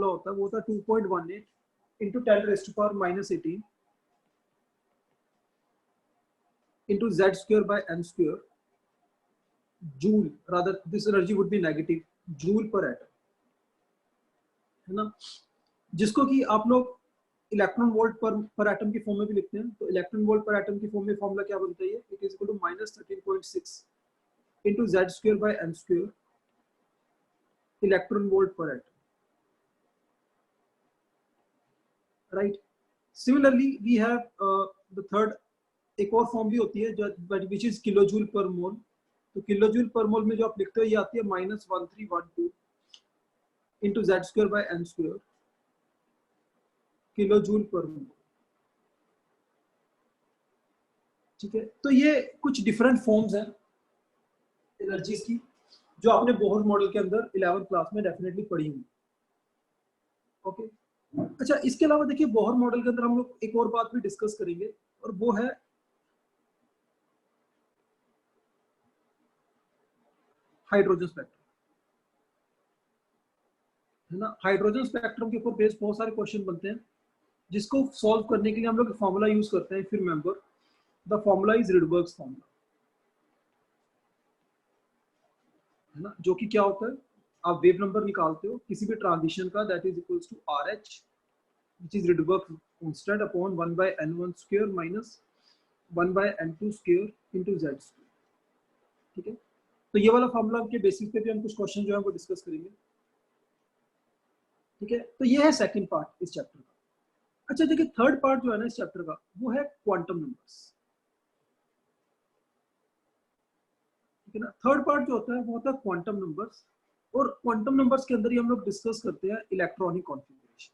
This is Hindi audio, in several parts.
फॉर्मूला होता है वो होता है 2.18 into 10⁻⁻18 into z square by m square joule, rather this energy would be negative joule per atom, है ना, जिसको कि आप लोग इलेक्ट्रॉन वोल्ट पर एटम की फॉर्म में भी लिखते हैं। तो इलेक्ट्रॉन वोल्ट पर एटम की फॉर्म में फॉर्मूला क्या बनता है, it is equal to -13.6 into z square by m square electron volt per atom, right. Similarly we have the third, एक और फॉर्म भी होती है जो which is kilo joule per मोल। तो किलो जूल पर मोल में जो आप लिखते हो ये आती है -1312 into z square by m square kilo joule per mole, ठीक है। तो ये कुछ डिफरेंट फॉर्म्स हैं एनर्जीज की जो आपने बोहर मॉडल के अंदर 11th क्लास में डेफिनेटली पढ़ी होंगी, ओके। अच्छा, इसके अलावा देखिए बोहर मॉडल के अंदर हम लोग एक और बात भी डिस्कस करेंगे और वो है हाइड्रोजन स्पेक्ट्रम, है ना। हाइड्रोजन स्पेक्ट्रम के ऊपर बेस्ड बहुत सारे क्वेश्चन बनते हैं जिसको सॉल्व करने के लिए हम लोग फॉर्मूला यूज करते हैं। फिर remember the formula is Rydberg's formula, है ना, जो कि क्या होता है, आप वेव नंबर निकालते हो किसी भी ट्रांजिशन का, that is equals to RH which is Rydberg constant upon 1/n1 square minus 1/n2 square into z square, ठीक है। तो ये वाला फॉर्मूला के बेसिस पे भी हम कुछ क्वेश्चन जो है वो डिस्कस करेंगे, ठीक है। तो ये है सेकंड पार्ट इस चैप्टर का। अच्छा देखिए, थर्ड पार्ट जो है ना इस चैप्टर का वो है क्वांटम नंबर्स, ठीक है ना। थर्ड पार्ट जो होता है वो होता है क्वांटम नंबर्स, और क्वांटम नंबर्स के अंदर ही हम लोग डिस्कस करते हैं इलेक्ट्रॉनिक कॉन्फ़िगरेशन,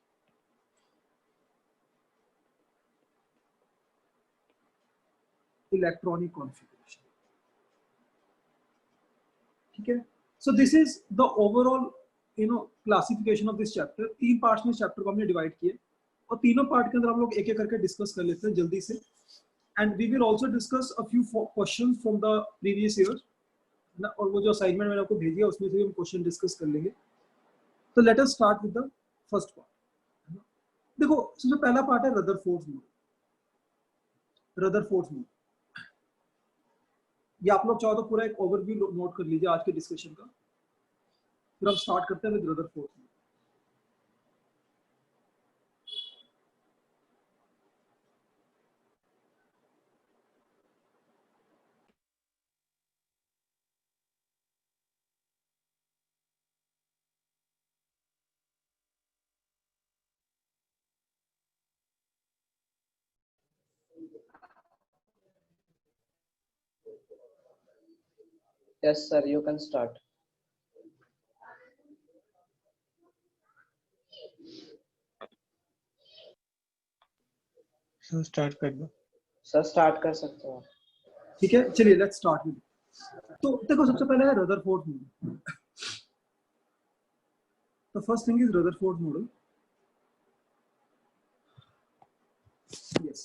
इलेक्ट्रॉनिक कॉन्फ़िगरेशन, ठीक है। सो this is the overall classification of this chapter. तीन पार्ट्स में इस चैप्टर को हमने डिवाइड किए और तीनों पार्ट के अंदर हम लोग एक एक करके डिस्कस कर लेते हैं जल्दी से, and we will also discuss a few questions from the previous year ना, और वो जो असाइनमेंट मैंने आपको भेजी है उसमें से हम क्वेश्चन डिस्कस कर लेंगे। तो let us start with the first part. देखो, सबसे पहला पार्ट है रदरफोर्ड मॉडल। रदरफोर्ड मॉडल ये आप लोग चाहो तो पूरा एक ओवरव्यू नोट कर लीजिए आज के डिस्कशन का, फिर हम स्टार्ट करते हैं with Rutherford model. Yes, sir, you can start. Sir start कर दो। सर स्टार्ट कर सकते हो, ठीक है, चलिए लेट्स स्टार्ट विद। तो देखो, सबसे पहले है Rutherford model. The first thing is Rutherford model. Yes,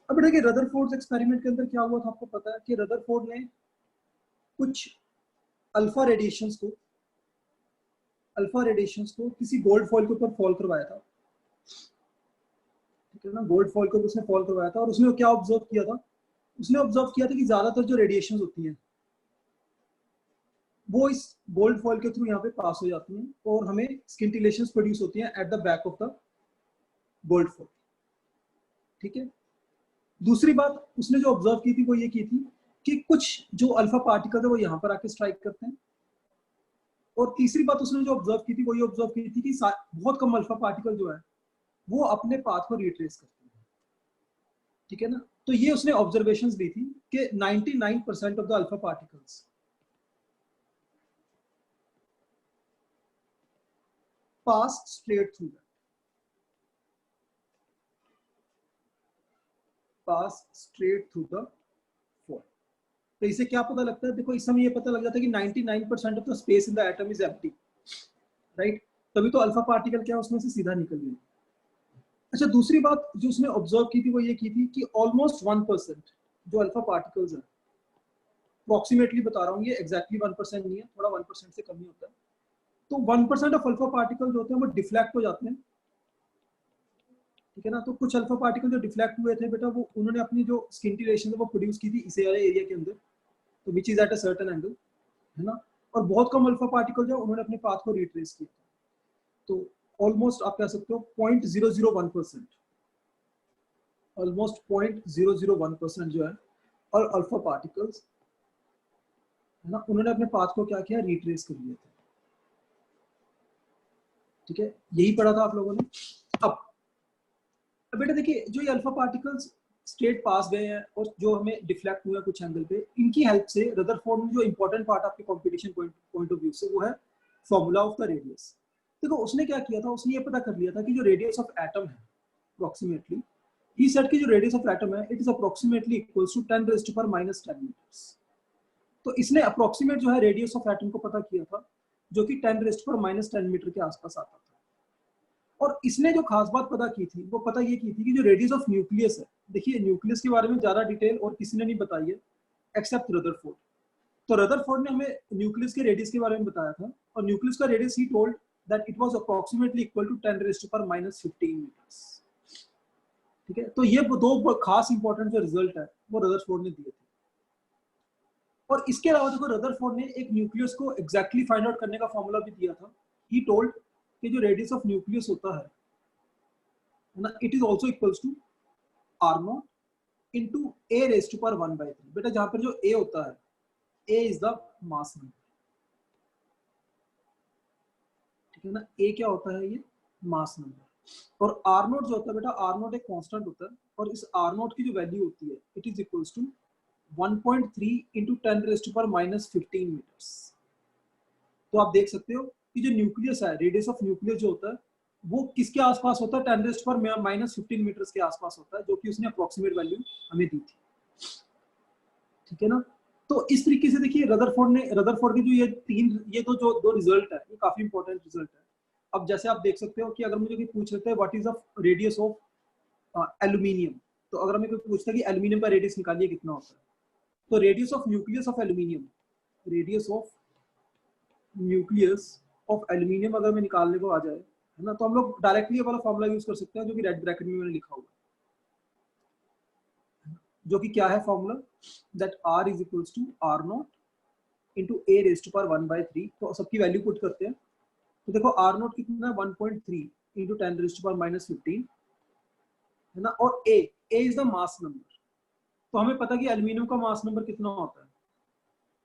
अब देखिए रदरफोर्ड एक्सपेरिमेंट के अंदर क्या हुआ था, आपको पता है कि रदरफोर्ड ने कुछ अल्फा रेडिएशंस को किसी गोल्ड फॉइल के ऊपर फॉल करवाया था, ठीक है ना। गोल्ड फॉइल को उसने फॉल करवाया था और उसने क्या ऑब्जर्व किया था, उसने ऑब्जर्व किया था कि ज्यादातर जो रेडिएशंस होती हैं वो इस गोल्ड फॉइल के थ्रू यहाँ पे पास हो जाती हैं और हमें स्किंटिलेशंस प्रोड्यूस होती हैं at the back of the gold foil, ठीक है। दूसरी बात उसने जो ऑब्जर्व की थी वो ये की थी कि कुछ जो अल्फा पार्टिकल है वो यहाँ पर आके स्ट्राइक करते हैं, और तीसरी बात उसने जो ऑब्जर्व की थी वो ये ऑब्जर्व की थी कि बहुत कम अल्फा पार्टिकल जो है वो अपने पाथ को रिट्रेस करते हैं, ठीक है ना। तो ये उसने ऑब्जर्वेशंस दी थी कि 99% of the alpha particles pass straight through that, pass straight through the foil. तो इससे क्या पता लगता है, देखो इस समय ये पता लग जाता है कि 99% of the space in the atom is empty, right. तभी तो अल्फा पार्टिकल क्या उसमें से सीधा निकल गया। अच्छा, दूसरी बात जो उसने ऑब्जर्व की थी वो ये की थी कि ऑलमोस्ट 1% जो अल्फा पार्टिकल्स हैं अप्रोक्सीमेटली बता रहा हूँ, ये एग्जैक्टली 1% नहीं है, थोड़ा 1% से कम ही होता है। तो 1% ऑफ अल्फा पार्टिकल जो होते हैं वो डिफ्लेक्ट हो जाते हैं, ठीक है ना। तो कुछ अल्फा पार्टिकल जो डिफ्लेक्ट हुए थे बेटा, वो उन्होंने अपनी जो स्किंटिलेशन है वो प्रोड्यूस की थी इस वाले एरिया के अंदर, तो which is at a certain angle, है ना। और बहुत कम अल्फा पार्टिकल जो उन्होंने अपने पाथ को रिट्रेस किया, तो ऑलमोस्ट आप कह सकते हो 0.001%, ऑलमोस्ट 0.001% जो है और अल्फा पार्टिकल्स, है ना, उन्होंने अपने पाथ को क्या किया, रिट्रेस कर लिया था, ठीक है। यही पढ़ा था आप लोगों ने। अब बेटा देखिए, जो ये अल्फा पार्टिकल्स स्ट्रेट पास गए हैं और जो हमें डिफ्लेक्ट हुए कुछ एंगल पे, इनकी हेल्प से रदरफोर्ड में जो इंपॉर्टेंट पार्ट आपके कंपटीशन पॉइंट ऑफ व्यू से वो है फॉर्मूला ऑफ द रेडियस। देखो उसने क्या किया था, उसने ये पता कर लिया था कि जो रेडियस ऑफ एटम है अप्रोक्सीमेटली, ही सेड कि जो रेडियस ऑफ एटम है it is approximately equals to 10⁻⁻10 metres. तो इसने अप्रोक्सीमेट जो है रेडियस ऑफ एटम को पता किया था, जो कि 10⁻10 मीटर के आसपास आता था। और इसने जो खास बात पता की थी, वो पता ये की थी कि जो रेडियस ऑफ न्यूक्लियस है, देखिए न्यूक्लियस के बारे में ज्यादा डिटेल और किसी ने नहीं बताई है एक्सेप्ट रदरफोर्ड। तो रदरफोर्ड ने हमें न्यूक्लियस के रेडियस के बारे में बताया था, और न्यूक्लियस का radius he told that it was approximately equal to 10⁻⁻15 metres, ठीक है। तो ये दो खास इंपॉर्टेंट जो रिजल्ट है वो रदरफोर्ड ने दिए थे। और इसके अलावा देखो रदरफोर्ड ने एक न्यूक्लियस को एग्जैक्टली फाइंड आउट करने का फॉर्मूला भी दिया था। ही टोल्ड कि जो रेडियस ऑफ न्यूक्लियस होता है ना, it is also equals to r0 into a⁻⁻⁴। बेटा जहां पर जो a होता है, a is the mass number, ठीक है ना। a क्या होता है, ये मास नंबर। और r0 जो होता है बेटा, r0 एक कांस्टेंट होता है, और इस r0 की जो वैल्यू होती है it is equals to 1.3 into 10⁻⁻15 metres. तो आप देख सकते हो कि जो न्यूक्लियस है, रेडियस ऑफ न्यूक्लियस जो होता है वो किसके आसपास होता है, 10⁻⁻15 मीटर्स के आसपास होता है, जो कि उसने अप्रोक्सीमेट वैल्यू हमें दी थी, ठीक है ना। तो इस तरीके से देखिए रदरफोर्ड के जो ये तो जो दो रिजल्ट है, ये काफी इंपॉर्टेंट रिजल्ट है। अब जैसे आप देख सकते हो कि अगर मुझे कोई पूछ लेते हैं what is the radius of aluminium, तो अगर हमें कोई पूछता है कि एल्यूमिनियम का रेडियस निकालिए कितना होता है, तो radius of nucleus of aluminium, radius of nucleus of aluminium अगर मैं निकालने को आ जाए, है ना, तो हम लोग डायरेक्टली वाला फॉर्मूला यूज कर सकते हैं जो कि रेड ब्रैकेट में मैंने लिखा हुआ है, जो कि क्या है formula, that r is equals to r0 into a⁻⁻⁴। तो सबकी वैल्यू पुट करते हैं, तो देखो r0 कितना है, 1.3 into 10⁻⁻15, है ना। और a is the mass number, तो हमें पता कि एल्यूमिनियम का मास नंबर कितना होता है,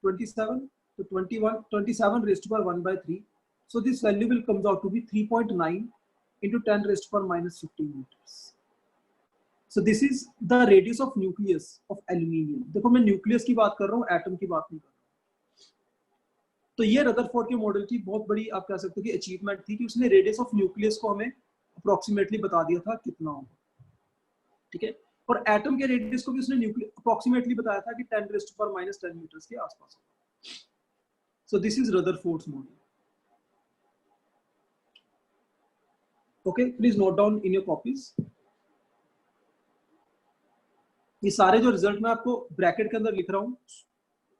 27, तो 27 so this value will comes out to be 3.9 into 10⁻⁻15 meters. So this is the radius of nucleus of aluminium. देखो मैं न्यूक्लियस की बात कर रहा हूँ, एटम की बात नहीं कर रहा हूँ। तो ये रदरफोर्ड के मॉडल की बहुत बड़ी आप कह सकते हो कि अचीवमेंट थी कि उसने रेडियस ऑफ न्यूक्लियस को हमें अप्रोक्सीमेटली बता दिया था कितना होगा, ठीक है। और एटम के रेडियस को भी उसने अप्रोक्सीमेटली बताया था कि 10⁻⁻10 मीटर्स के आसपास होगा। So this is Rutherford's model. Okay, please note down in your copies. ये सारे जो रिजल्ट मैं आपको ब्रैकेट के अंदर लिख रहा हूँ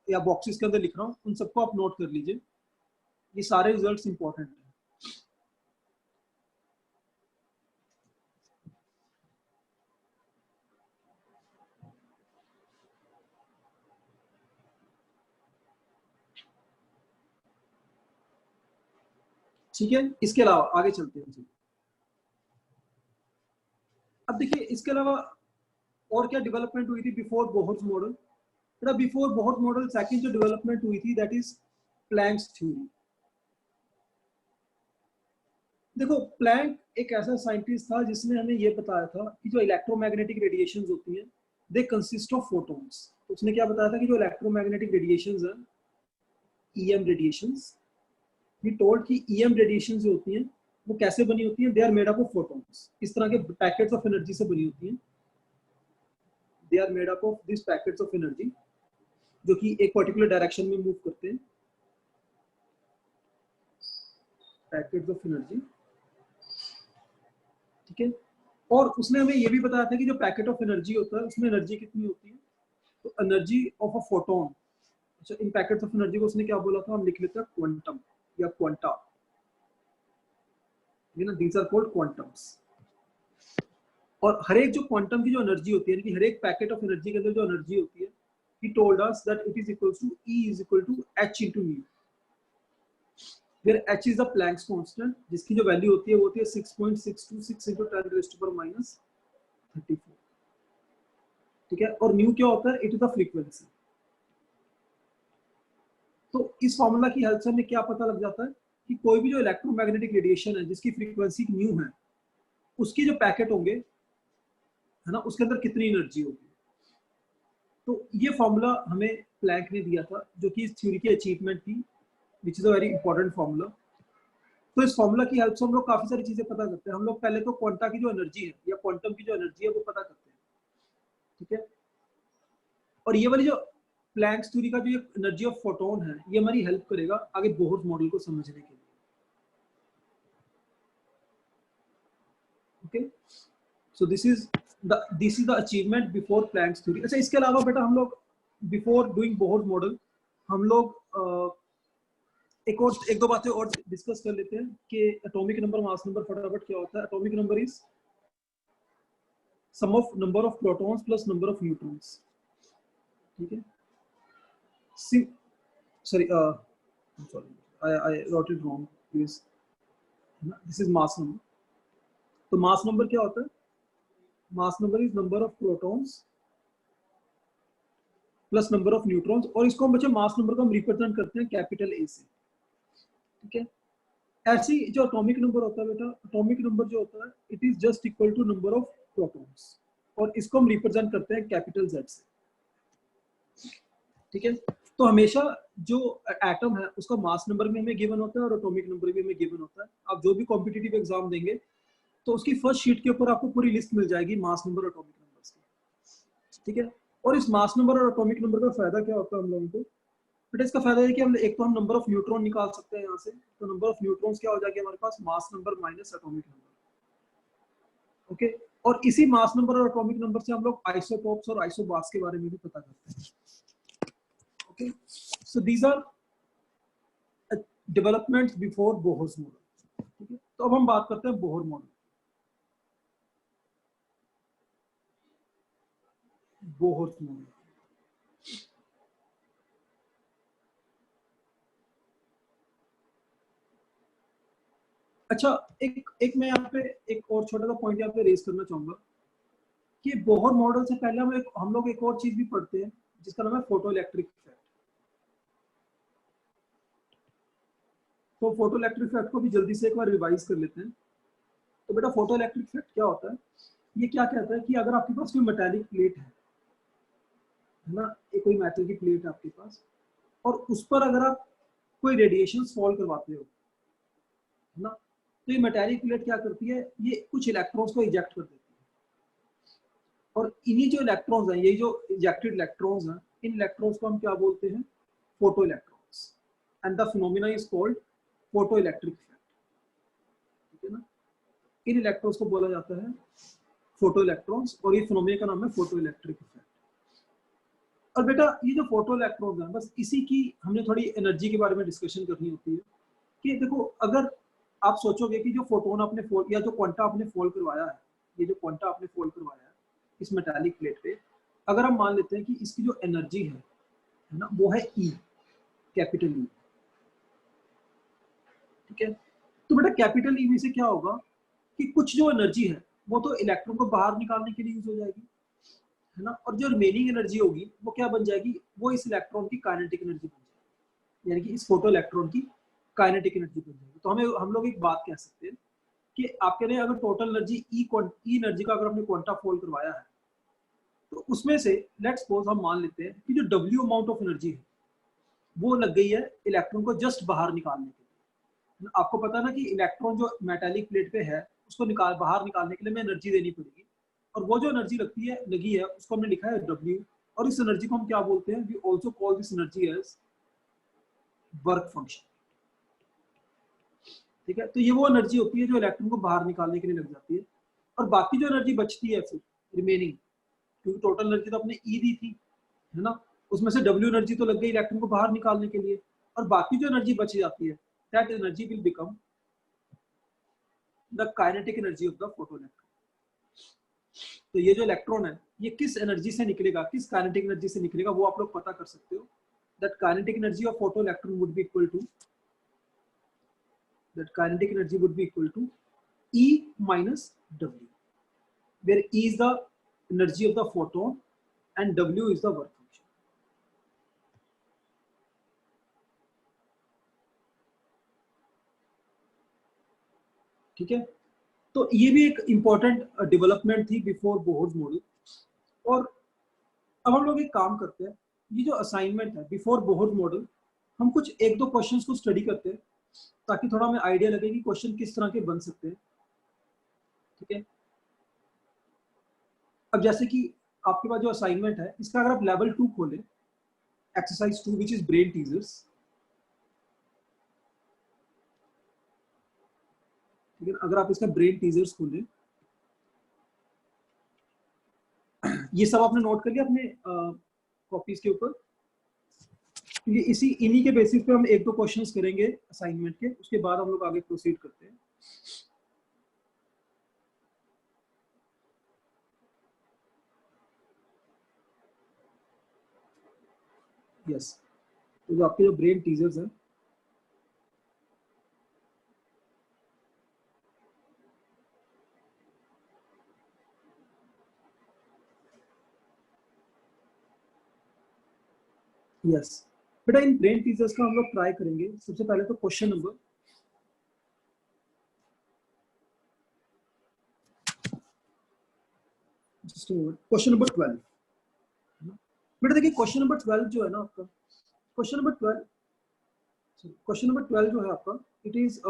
या बॉक्सेस के अंदर लिख रहा हूँ, उन सबको आप नोट कर लीजिए, ये सारे रिजल्ट्स इंपॉर्टेंट हैं। ठीक है, इसके अलावा आगे चलते हैं। अब देखिए इसके अलावा और क्या डेवलपमेंट हुई थी बिफोर बोहर्स मॉडल। बेटा बिफोर बोहर्स मॉडल सेकंड जो डेवलपमेंट हुई थी दैट इज प्लैंक्स थ्योरी। देखो प्लैंक एक ऐसा साइंटिस्ट था जिसने हमें ये बताया था कि जो इलेक्ट्रोमैग्नेटिक रेडिएशंस होती हैं दे कंसिस्ट ऑफ फोटॉन्स। तो उसने क्या बताया था कि जो इलेक्ट्रोमैग्नेटिक रेडिएशंस हैं, ईएम रेडिएशंस, ही टोल्ड कि ईएम रेडिएशंस जो होती हैं वो कैसे बनी होती हैं, they are made up of photons, इस तरह के पैकेट्स ऑफ एनर्जी से बनी होती हैं। They are made up of this packets of energy जो कि एक पर्टिकुलर डायरेक्शन में मूव करते हैं, पैकेट्स ऑफ एनर्जी, ठीक है। और उसने हमें ये भी बताया था कि जो पैकेट ऑफ एनर्जी होता है उसमें एनर्जी कितनी होती है, तो एनर्जी ऑफ अ फोटोन अच्छा, इन पैकेट्स ऑफ एनर्जी को उसने क्या बोला था, हम लिख लेते हैं क्वांटम या क्वांटा, ये ना, दीज आर कॉल्ड क्वांटम्स। और हर एक जो क्वांटम की जो एनर्जी होती है, यानी कि हर एक पैकेट ऑफ एनर्जी के अंदर जो एनर्जी होती है, he told us that it is equal to E is equal to H into mu, where H is the Planck's constant, जिसकी जो वैल्यू होती है वो होती है 6.626 into 10 raised to power minus 34, ठीक है। और म्यू क्या होता है, इट इज द फ्रीक्वेंसी। तो इस फॉर्मूला की हेल्प से हमें क्या पता लग जाता है कि कोई भी जो इलेक्ट्रोमैग्नेटिक रेडिएशन है जिसकी फ्रीक्वेंसी म्यू है, उसके जो पैकेट होंगे, है ना, उसके अंदर कितनी एनर्जी होगी। तो ये फॉर्मूला हमें प्लैंक ने दिया था, जो कि इस थ्योरी की अचीवमेंट थी, which is a very important formula. तो इस फॉर्मूला की हेल्प से हम लोग काफी सारी चीजें पता करते हैं। हम लोग पहले तो क्वांटा की जो एनर्जी है या क्वांटम की जो एनर्जी है वो पता करते हैं, ठीक है। और ये वाली जो प्लैंक्स थ्योरी का जो एनर्जी ऑफ फोटोन है, ये हमारी हेल्प करेगा आगे बोहर मॉडल को समझने के लिए, okay. So this is the achievement before Planck's theory. अच्छा, इसके अलावा बेटा हम लोग बिफोर डूइंग बोहर मॉडल हम लोग एक दो बातें और डिस्कस कर लेते हैं कि एटॉमिक नंबर, मास नंबर फटाफट क्या होता है। Atomic number is sum of number of protons plus number of neutrons, ठीक है। sorry I'm sorry, I wrote it wrong, please. This is mass number. तो मास नंबर क्या होता है, mass number is number of protons plus number of neutrons, और इसको हम बच्चे मास नंबर को हम रिप्रेजेंट करते हैं कैपिटल ए से, ठीक है। ऐसी जो एटॉमिक नंबर होता है बेटा, एटॉमिक नंबर जो होता है it is just equal to number of protons, और इसको हम रिप्रेजेंट करते हैं कैपिटल जेड से, ठीक है। तो हमेशा जो एटम है उसका मास नंबर भी हमें गिवन होता है और एटॉमिक नंबर भी हमें गिवन होता है। आप जो भी कॉम्पिटिटिव एग्जाम देंगे तो उसकी फर्स्ट शीट के ऊपर आपको पूरी लिस्ट मिल जाएगी मास नंबर और एटॉमिक नंबर्स की, ठीक है। और इस मास नंबर और एटॉमिक नंबर का फायदा क्या होता है हम लोगों को, बेटा इसका फायदा है कि हम एक तो हम नंबर ऑफ न्यूट्रॉन निकाल सकते हैं यहाँ से, तो नंबर ऑफ न्यूट्रॉन्स क्या हो जाएगी हमारे पास, mass number minus atomic number, okay. और इसी मास नंबर और एटॉमिक नंबर से हम लोग आइसोटोप्स और आइसोबार्स के बारे में भी पता करते हैं, okay. So these are developments before Bohr's model, ठीक है। तो अब हम बात करते हैं बोहर मॉडल। बोहर्स मॉडल, अच्छा, एक मैं यहाँ पे एक और छोटा सा पॉइंट यहाँ पे रेज करना चाहूंगा कि बोहर मॉडल से पहले हम लोग एक और चीज भी पढ़ते हैं जिसका नाम है फोटो इलेक्ट्रिक इफेक्ट। तो फोटो इलेक्ट्रिक इफेक्ट को भी जल्दी से एक बार रिवाइज कर लेते हैं। तो बेटा फोटो इलेक्ट्रिक इफेक्ट क्या होता है, ये क्या कहता है कि अगर आपके पास कोई मेटालिक प्लेट है ना, एक कोई मेटल की प्लेट है आपके पास, और उस पर अगर आप कोई रेडिएशन फॉल करवाते हो, है ना, तो ये मेटालिक प्लेट क्या करती है, ये कुछ इलेक्ट्रॉन्स को इजेक्ट कर देती है, और इन्हीं जो इलेक्ट्रॉन्स हैं, ये जो इजेक्टेड इलेक्ट्रॉन्स हैं, इन इलेक्ट्रॉन्स को हम क्या बोलते हैं, photo electrons, and the phenomena is called photo electric effect, ठीक है ना। इन इलेक्ट्रॉन्स को बोला जाता है फोटो इलेक्ट्रॉन्स, और ये फिनोमेना का नाम है फोटो इलेक्ट्रिक इफेक्ट। और बेटा ये जो फोटो इलेक्ट्रॉन्स हैं, बस इसी की हमने थोड़ी एनर्जी के बारे में डिस्कशन करनी होती है कि देखो, अगर आप सोचोगे कि जो फोटोन आपने फोल्ड या जो क्वांटा आपने फोल्ड करवाया है, ये जो क्वांटा आपने फोल्ड करवाया है इस मेटालिक प्लेट पे, अगर हम मान लेते हैं कि इसकी जो एनर्जी है ना, वो है ई, कैपिटल ई, ठीक है। तो बेटा कैपिटल ई में से क्या होगा कि कुछ जो एनर्जी है वो तो इलेक्ट्रॉन को बाहर निकालने के लिए यूज हो जाएगी, है ना, और जो रिमेनिंग एनर्जी होगी वो क्या बन जाएगी, वो इस इलेक्ट्रॉन की काइनेटिक एनर्जी बन जाएगी, यानी कि इस फोटो इलेक्ट्रॉन की काइनेटिक एनर्जी बन जाएगी। तो हम लोग एक बात कह सकते हैं कि आपके लिए अगर टोटल एनर्जी ई एनर्जी का अगर आपने क्वांटा फोल्ड करवाया है, तो उसमें से लेट्स सपोज हम मान लेते हैं कि जो डब्ल्यू अमाउंट ऑफ एनर्जी है वो लग गई है इलेक्ट्रॉन को जस्ट बाहर निकालने के लिए। आपको पता है ना कि इलेक्ट्रॉन जो मेटालिक प्लेट पे है उसको बाहर निकालने के लिए हमें एनर्जी देनी पड़ेगी, और वो जो एनर्जी लगी है उसको हमने लिखा है W, और इस एनर्जी को हम क्या बोलते हैं, we also call this energy as work function, ठीक है। तो ये वो एनर्जी होती है जो इलेक्ट्रॉन को बाहर निकालने के लिए लग जाती है, और बाकी जो एनर्जी बचती है फिर रिमेनिंग, क्योंकि टोटल एनर्जी तो आपने ई दी थी, है ना, उसमें से W एनर्जी तो लग गई इलेक्ट्रॉन को बाहर निकालने के लिए, और बाकी जो एनर्जी बच जाती है that energy will become the kinetic energy of the photoelectron. तो ये जो इलेक्ट्रॉन है ये किस एनर्जी से निकलेगा, किस काइनेटिक एनर्जी से निकलेगा, वो आप लोग पता कर सकते हो। That kinetic energy of photoelectron would be equal to E minus W, where E is the energy of the photon and W is the work function. ठीक है, तो ये भी एक इंपॉर्टेंट डेवलपमेंट थी बिफोर बोहर्स मॉडल। और अब हम लोग एक काम करते हैं, ये जो असाइनमेंट है बिफोर बोहर्स मॉडल, हम कुछ एक दो क्वेश्चंस को स्टडी करते हैं ताकि थोड़ा हमें आइडिया लगे कि क्वेश्चन किस तरह के बन सकते हैं। ठीक है, अब जैसे कि आपके पास जो असाइनमेंट है इसका अगर आप लेवल 2 खोलें, exercise 2 which is brain teasers, ठीक है, अगर आप इसका ब्रेन टीजर्स खोलें, ये सब आपने नोट कर लिया अपने कॉपीज के ऊपर। ये इन्हीं के बेसिस पे हम एक दो क्वेश्चंस करेंगे असाइनमेंट के, उसके बाद हम लोग आगे प्रोसीड करते हैं। यस, तो जो आपके जो ब्रेन टीजर्स हैं, यस बेटा, इन ब्रेन टीजर्स का हम लोग ट्राई करेंगे। सबसे पहले तो क्वेश्चन नंबर क्वेश्चन नंबर 12। बेटा देखिए क्वेश्चन नंबर 12 जो है ना आपका, क्वेश्चन नंबर 12 जो है आपका, it is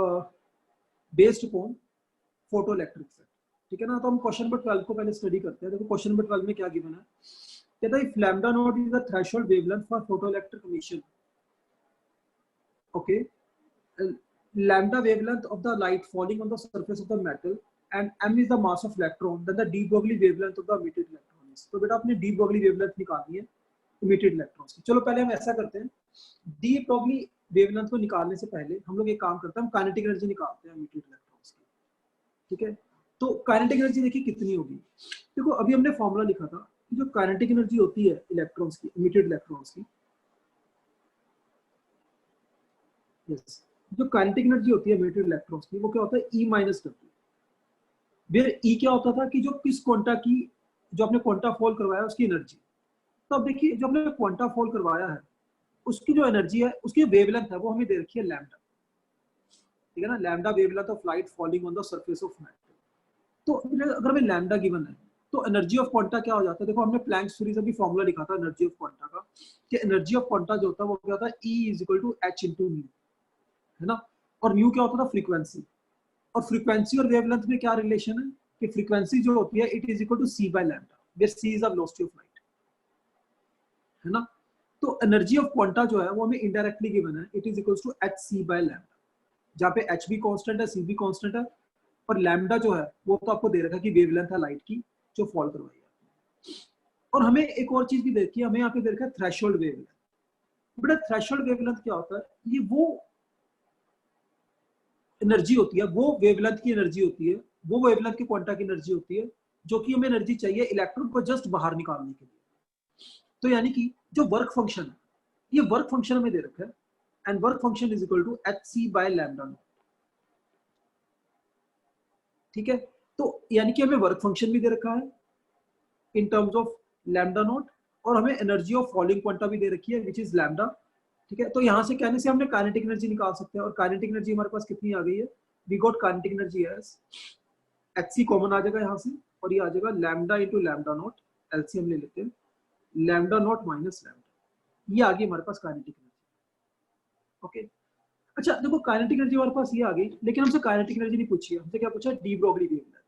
based upon photo electric effect. ठीक है ना, तो हम क्वेश्चन नंबर 12 को पहले स्टडी करते हैं। देखो क्वेश्चन नंबर 12 में क्या गिवन है, कहता है if lambda naught is the threshold wavelength for photoelectric emission, okay, lambda wavelength of the light falling on the surface of the metal and m is the mass of electron, then the de Broglie wavelength of the emitted electron is। तो बेटा अपने de Broglie wavelength निकालनी है emitted electrons की। चलो पहले हम ऐसा करते हैं, de Broglie wavelength को निकालने से पहले हम लोग एक काम करते हैं, हम काइनेटिक एनर्जी निकालते हैं emitted electrons की। ठीक है, तो काइनेटिक एनर्जी देखिए कितनी होगी। देखो अभी हमने फॉर्मूला लिखा था कि जो काइनेटिक एनर्जी होती है इलेक्ट्रॉन्स की, emitted electrons की, yes, जो काइनेटिक एनर्जी होती है emitted electrons की, वो क्या होता है E minus W, where E क्या होता था कि जो किस क्वांटा की, जो आपने क्वांटा फॉल करवाया उसकी एनर्जी। तो अब देखिए जो हमने क्वांटा फॉल करवाया है उसकी जो एनर्जी है, उसकी वेवलेंथ है, वो हमें दे रखी है लैम्डा। ठीक है ना, lambda wavelength of light falling on the surface of matter. तो अगर हमें लैम्डा गिवन है तो एनर्जी ऑफ क्वांटा क्या हो जाता है। देखो हमने प्लैंक्स थ्योरी से भी फॉर्मूला लिखा था एनर्जी ऑफ क्वांटा का, कि एनर्जी ऑफ क्वांटा जो होता है वो क्या होता है, E is equal to H into nu, है ना। और न्यू क्या होता था, फ्रीक्वेंसी। और फ्रीक्वेंसी और वेवलेंथ में क्या रिलेशन है कि फ्रीक्वेंसी जो होती है it is equal to C by lambda, where C is the velocity of light, है ना। तो एनर्जी ऑफ क्वांटा जो है वो हमें इनडायरेक्टली गिवन है, it is equal to HC by lambda, जहाँ पे H भी कांस्टेंट है, C भी कांस्टेंट है, और लैम्डा जो है वो तो आपको दे रखा है कि वेवलेंथ है लाइट की जो फॉल करवाई है। और हमें एक और चीज भी देखी है, हमें यहाँ पे दे रखा है थ्रेशोल्ड वेवलेंथ। बेटा थ्रेशोल्ड वेवलेंथ क्या होता है, ये वो एनर्जी होती है, वो वेवलेंथ की एनर्जी होती है, वो वेवलेंथ की क्वांटा की एनर्जी होती है जो कि हमें एनर्जी चाहिए इलेक्ट्रॉन को जस्ट बाहर निकालने के लिए। तो यानी कि जो वर्क फंक्शन है, ये वर्क फंक्शन हमें दे रखा है, and work function is equal to HC by lambda naught. ठीक है, तो यानी कि हमें वर्क फंक्शन भी दे रखा है in terms of lambda naught, और हमें एनर्जी ऑफ फॉलिंग क्वांटा भी दे रखी है विच इज लैम्डा। ठीक है, तो यहाँ से कहने से हमने काइनेटिक एनर्जी निकाल सकते हैं, और काइनेटिक एनर्जी हमारे पास कितनी आ गई है, we got kinetic energy as HC common आ जाएगा यहाँ से, और ये आ जाएगा lambda into lambda naught, LCM ले लेते हैं, लैम्डा नॉट माइनस लैम्डा, ये आ गई हमारे पास काइनेटिक एनर्जी। ओके, अच्छा देखो काइनेटिक एनर्जी हमारे पास ये आ गई, लेकिन हमसे काइनेटिक एनर्जी नहीं पूछी है, हमसे क्या पूछा, डी ब्रोगली वेवलेंथ।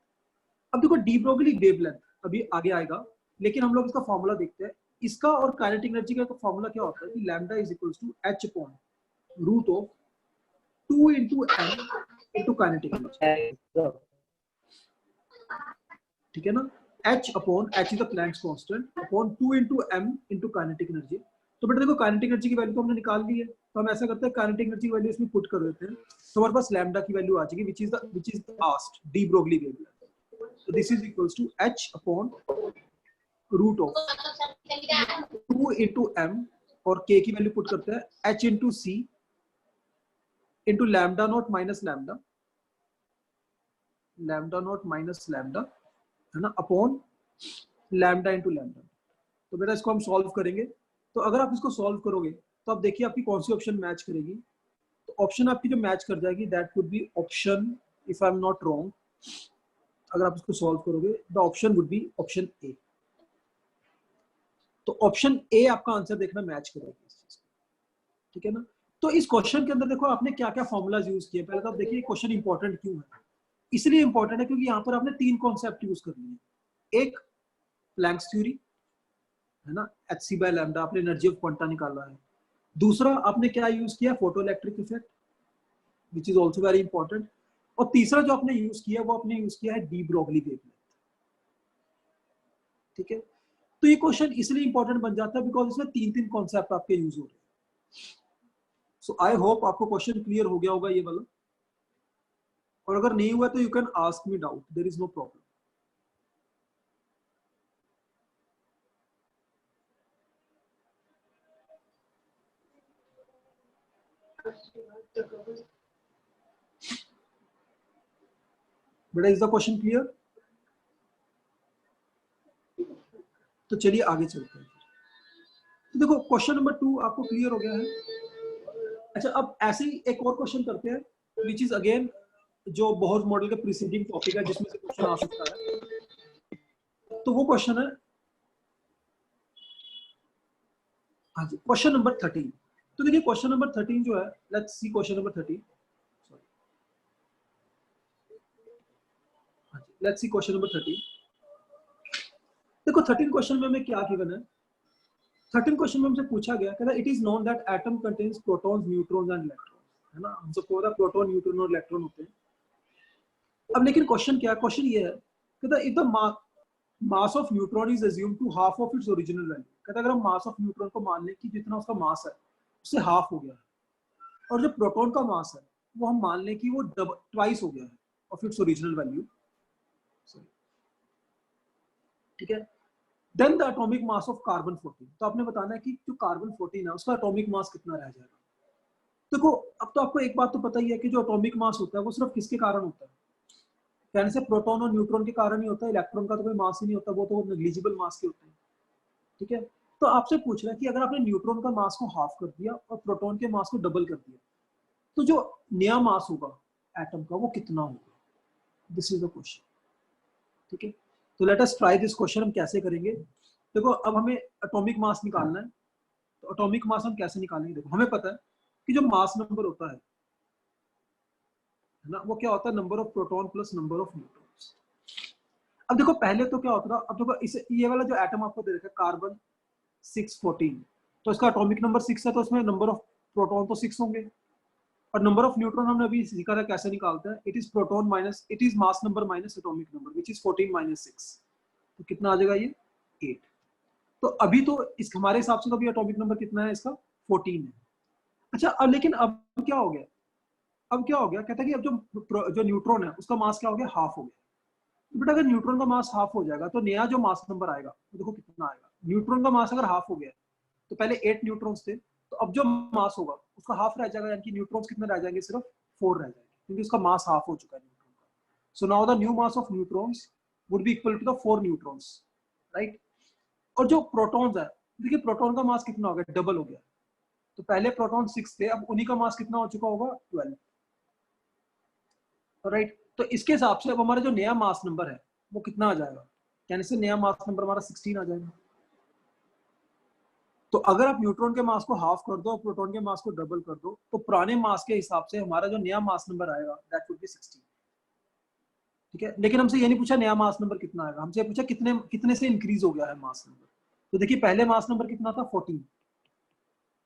अब देखो डी ब्रोगली वेवलेंथ अभी आगे आएगा, लेकिन हम लोग इसका फॉर्मूला देखते हैं। इसका और काइनेटिक एनर्जी का फॉर्मूला क्या होता है कि lambda is equals to H upon root of 2 into m into kinetic energy. ठीक है ना, H upon H is the Planck's constant upon 2 into m into kinetic energy. तो बेटा देखो काइनेटिक एनर्जी की वैल्यू तो हमने निकाल ली है, तो हम ऐसा करते हैं काइनेटिक एनर्जी की वैल्यू इसमें पुट कर देते हैं, तो हमारे पास लैम्डा की वैल्यू आ जाएगी which is asked de Broglie wavelength. So this is equals to h upon root of 2 into m और k की वैल्यू पुट करते हैं h into c into lambda naught minus lambda है ना अपॉन लैम्डा इंटू लैम्डा। तो बेटा इसको हम सॉल्व करेंगे, तो अगर आप इसको सॉल्व करोगे तो आप देखिए आपकी कौन सी ऑप्शन मैच करेगी। तो ऑप्शन आपकी जो मैच कर जाएगी that would be option, if I am not wrong, अगर आप इसको सॉल्व करोगे the option would be option A. तो ऑप्शन ए आपका आंसर देखना मैच करेगी इस चीज को, ठीक है ना। तो इस क्वेश्चन के अंदर देखो आपने क्या क्या फॉर्मूलाज यूज किए। पहले तो आप देखिए क्वेश्चन इंपॉर्टेंट क्यों है। इसलिए इंपॉर्टेंट है क्योंकि यहाँ पर आपने तीन कॉन्सेप्ट यूज करनी है। एक प्लैंक्स थ्योरी है ना, hc by लैम्डा, आपने एनर्जी ऑफ क्वांटा निकाला है। दूसरा आपने क्या यूज किया, photo electric effect which is also very important. और तीसरा जो आपने यूज किया वो आपने यूज किया है डी ब्रोगली वेवलेंथ, ठीक है। तो ये क्वेश्चन इसलिए इंपॉर्टेंट बन जाता है बिकॉज इसमें तीन तीन कॉन्सेप्ट आपके यूज हो रहे हैं। सो आई होप आपको क्वेश्चन क्लियर हो गया होगा ये वाला, और अगर नहीं हुआ तो you can ask me doubt, there is no problem. बेटा इज द क्वेश्चन क्लियर? तो चलिए आगे चलते हैं। तो देखो क्वेश्चन नंबर 2 आपको क्लियर हो गया है। अच्छा अब ऐसे ही एक और क्वेश्चन करते हैं विच इज अगेन जो बहुत मॉडल के प्रीसीडिंग टॉपिक है जिसमें से क्वेश्चन आ सकता है। तो वो क्वेश्चन है, हाँ जी, क्वेश्चन नंबर 13। तो देखिए क्वेश्चन नंबर 13 जो है, लेट्स सी क्वेश्चन नंबर 13। हाँ जी, लेट्स सी क्वेश्चन नंबर 13। देखो 13 क्वेश्चन में हमें क्या गिवन है। 13 क्वेश्चन में हमसे पूछा गया कहता it is known that atom contains protons, neutrons and electrons, है ना। हमसे पूछा प्रोटॉन, न्यूट्रॉन और इलेक्ट्रॉन होते हैं। अब लेकिन क्वेश्चन क्या है, क्वेश्चन ये है कहता if the mass of neutron is assumed to half of its original value. कहता अगर हम मास ऑफ न्यूट्रॉन को मान लें कि जितना उसका मास है उससे हाफ हो गया है, और जो प्रोटॉन का मास है वो हम मान लें कि वो ट्वाइस हो गया है ऑफ इट्स ओरिजिनल वैल्यू, ठीक है। Then the atomic mass of carbon 14। तो आपने बताना है कि जो कार्बन 14 है उसका एटॉमिक मास कितना रह जाएगा। देखो अब तो आपको एक बात तो पता ही है कि जो एटॉमिक मास होता है वो सिर्फ किसके कारण होता है, कहने से प्रोटॉन और न्यूट्रॉन के कारण ही होता है। इलेक्ट्रॉन का तो कोई मास ही नहीं होता, वो तो नेग्लिजिबल मास के होते हैं, ठीक है। तो आपसे पूछ रहा है कि अगर आपने न्यूट्रॉन का मास को हाफ कर दिया और प्रोटॉन के मास को डबल कर दिया तो जो नया मास होगा एटम का वो कितना होगा। दिस इज द क्वेश्चन, ठीक है। तो let us try this question. हम कैसे करेंगे, देखो अब हमें एटॉमिक मास निकालना है। तो एटॉमिक मास हम कैसे निकालेंगे, देखो हमें पता है कि जो मास नंबर होता है ना, वो क्या होता है, number of proton plus number of neutrons. अब देखो पहले तो क्या होता था, अब देखो इसे ये वाला जो एटम आपको दे रखा है कार्बन 614, तो इसका एटॉमिक नंबर 6 है, तो इसमें नंबर ऑफ प्रोटॉन तो 6 होंगे, और नंबर ऑफ न्यूट्रॉन हमने अभी सीखा था कैसे निकालते हैं। It is proton minus, it is mass number minus atomic number which is 14 minus 6। तो कितना आ जाएगा ये 8। तो अभी तो इस हमारे हिसाब से तो अभी एटॉमिक नंबर कितना है इसका 14 है। अच्छा अब लेकिन अब क्या हो गया, अब क्या हो गया, कहता है कि अब जो न्यूट्रॉन है उसका मास क्या हो गया, हाफ हो गया। तो बेटा अगर न्यूट्रॉन का मास हाफ हो जाएगा तो नया जो मास नंबर आएगा तो देखो कितना आएगा। न्यूट्रॉन का मास अगर हाफ हो गया तो पहले 8 न्यूट्रॉन्स थे, तो अब जो मास होगा उसका हाफ रह जाएगा, यानी कि न्यूट्रॉन्स कितने रह जाएंगे, सिर्फ 4 रह जाएंगे, क्योंकि उसका मास हाफ हो चुका है न्यूट्रॉन का। So now the new mass of neutrons would be equal to the 4 neutrons, right. और जो प्रोटॉन्स है, देखिए प्रोटॉन का मास कितना हो गया, डबल हो गया। तो पहले प्रोटॉन 6 थे, अब उन्हीं का मास कितना हो चुका होगा 12, राइट। तो इसके हिसाब से अब हमारा जो नया मास नंबर है वो कितना आ जाएगा, यानी से नया मास नंबर हमारा 16 आ जाएगा। तो अगर आप न्यूट्रॉन के मास को हाफ कर दो और प्रोटॉन के मास को डबल कर दो तो पुराने मास के हिसाब से हमारा जो नया मास नंबर आएगा दैट वुड बी 16, ठीक है। लेकिन हमसे ये नहीं पूछा नया मास नंबर कितना आएगा, हमसे पूछा कितने कितने से इंक्रीज हो गया है मास नंबर। तो देखिए पहले मास नंबर कितना था 14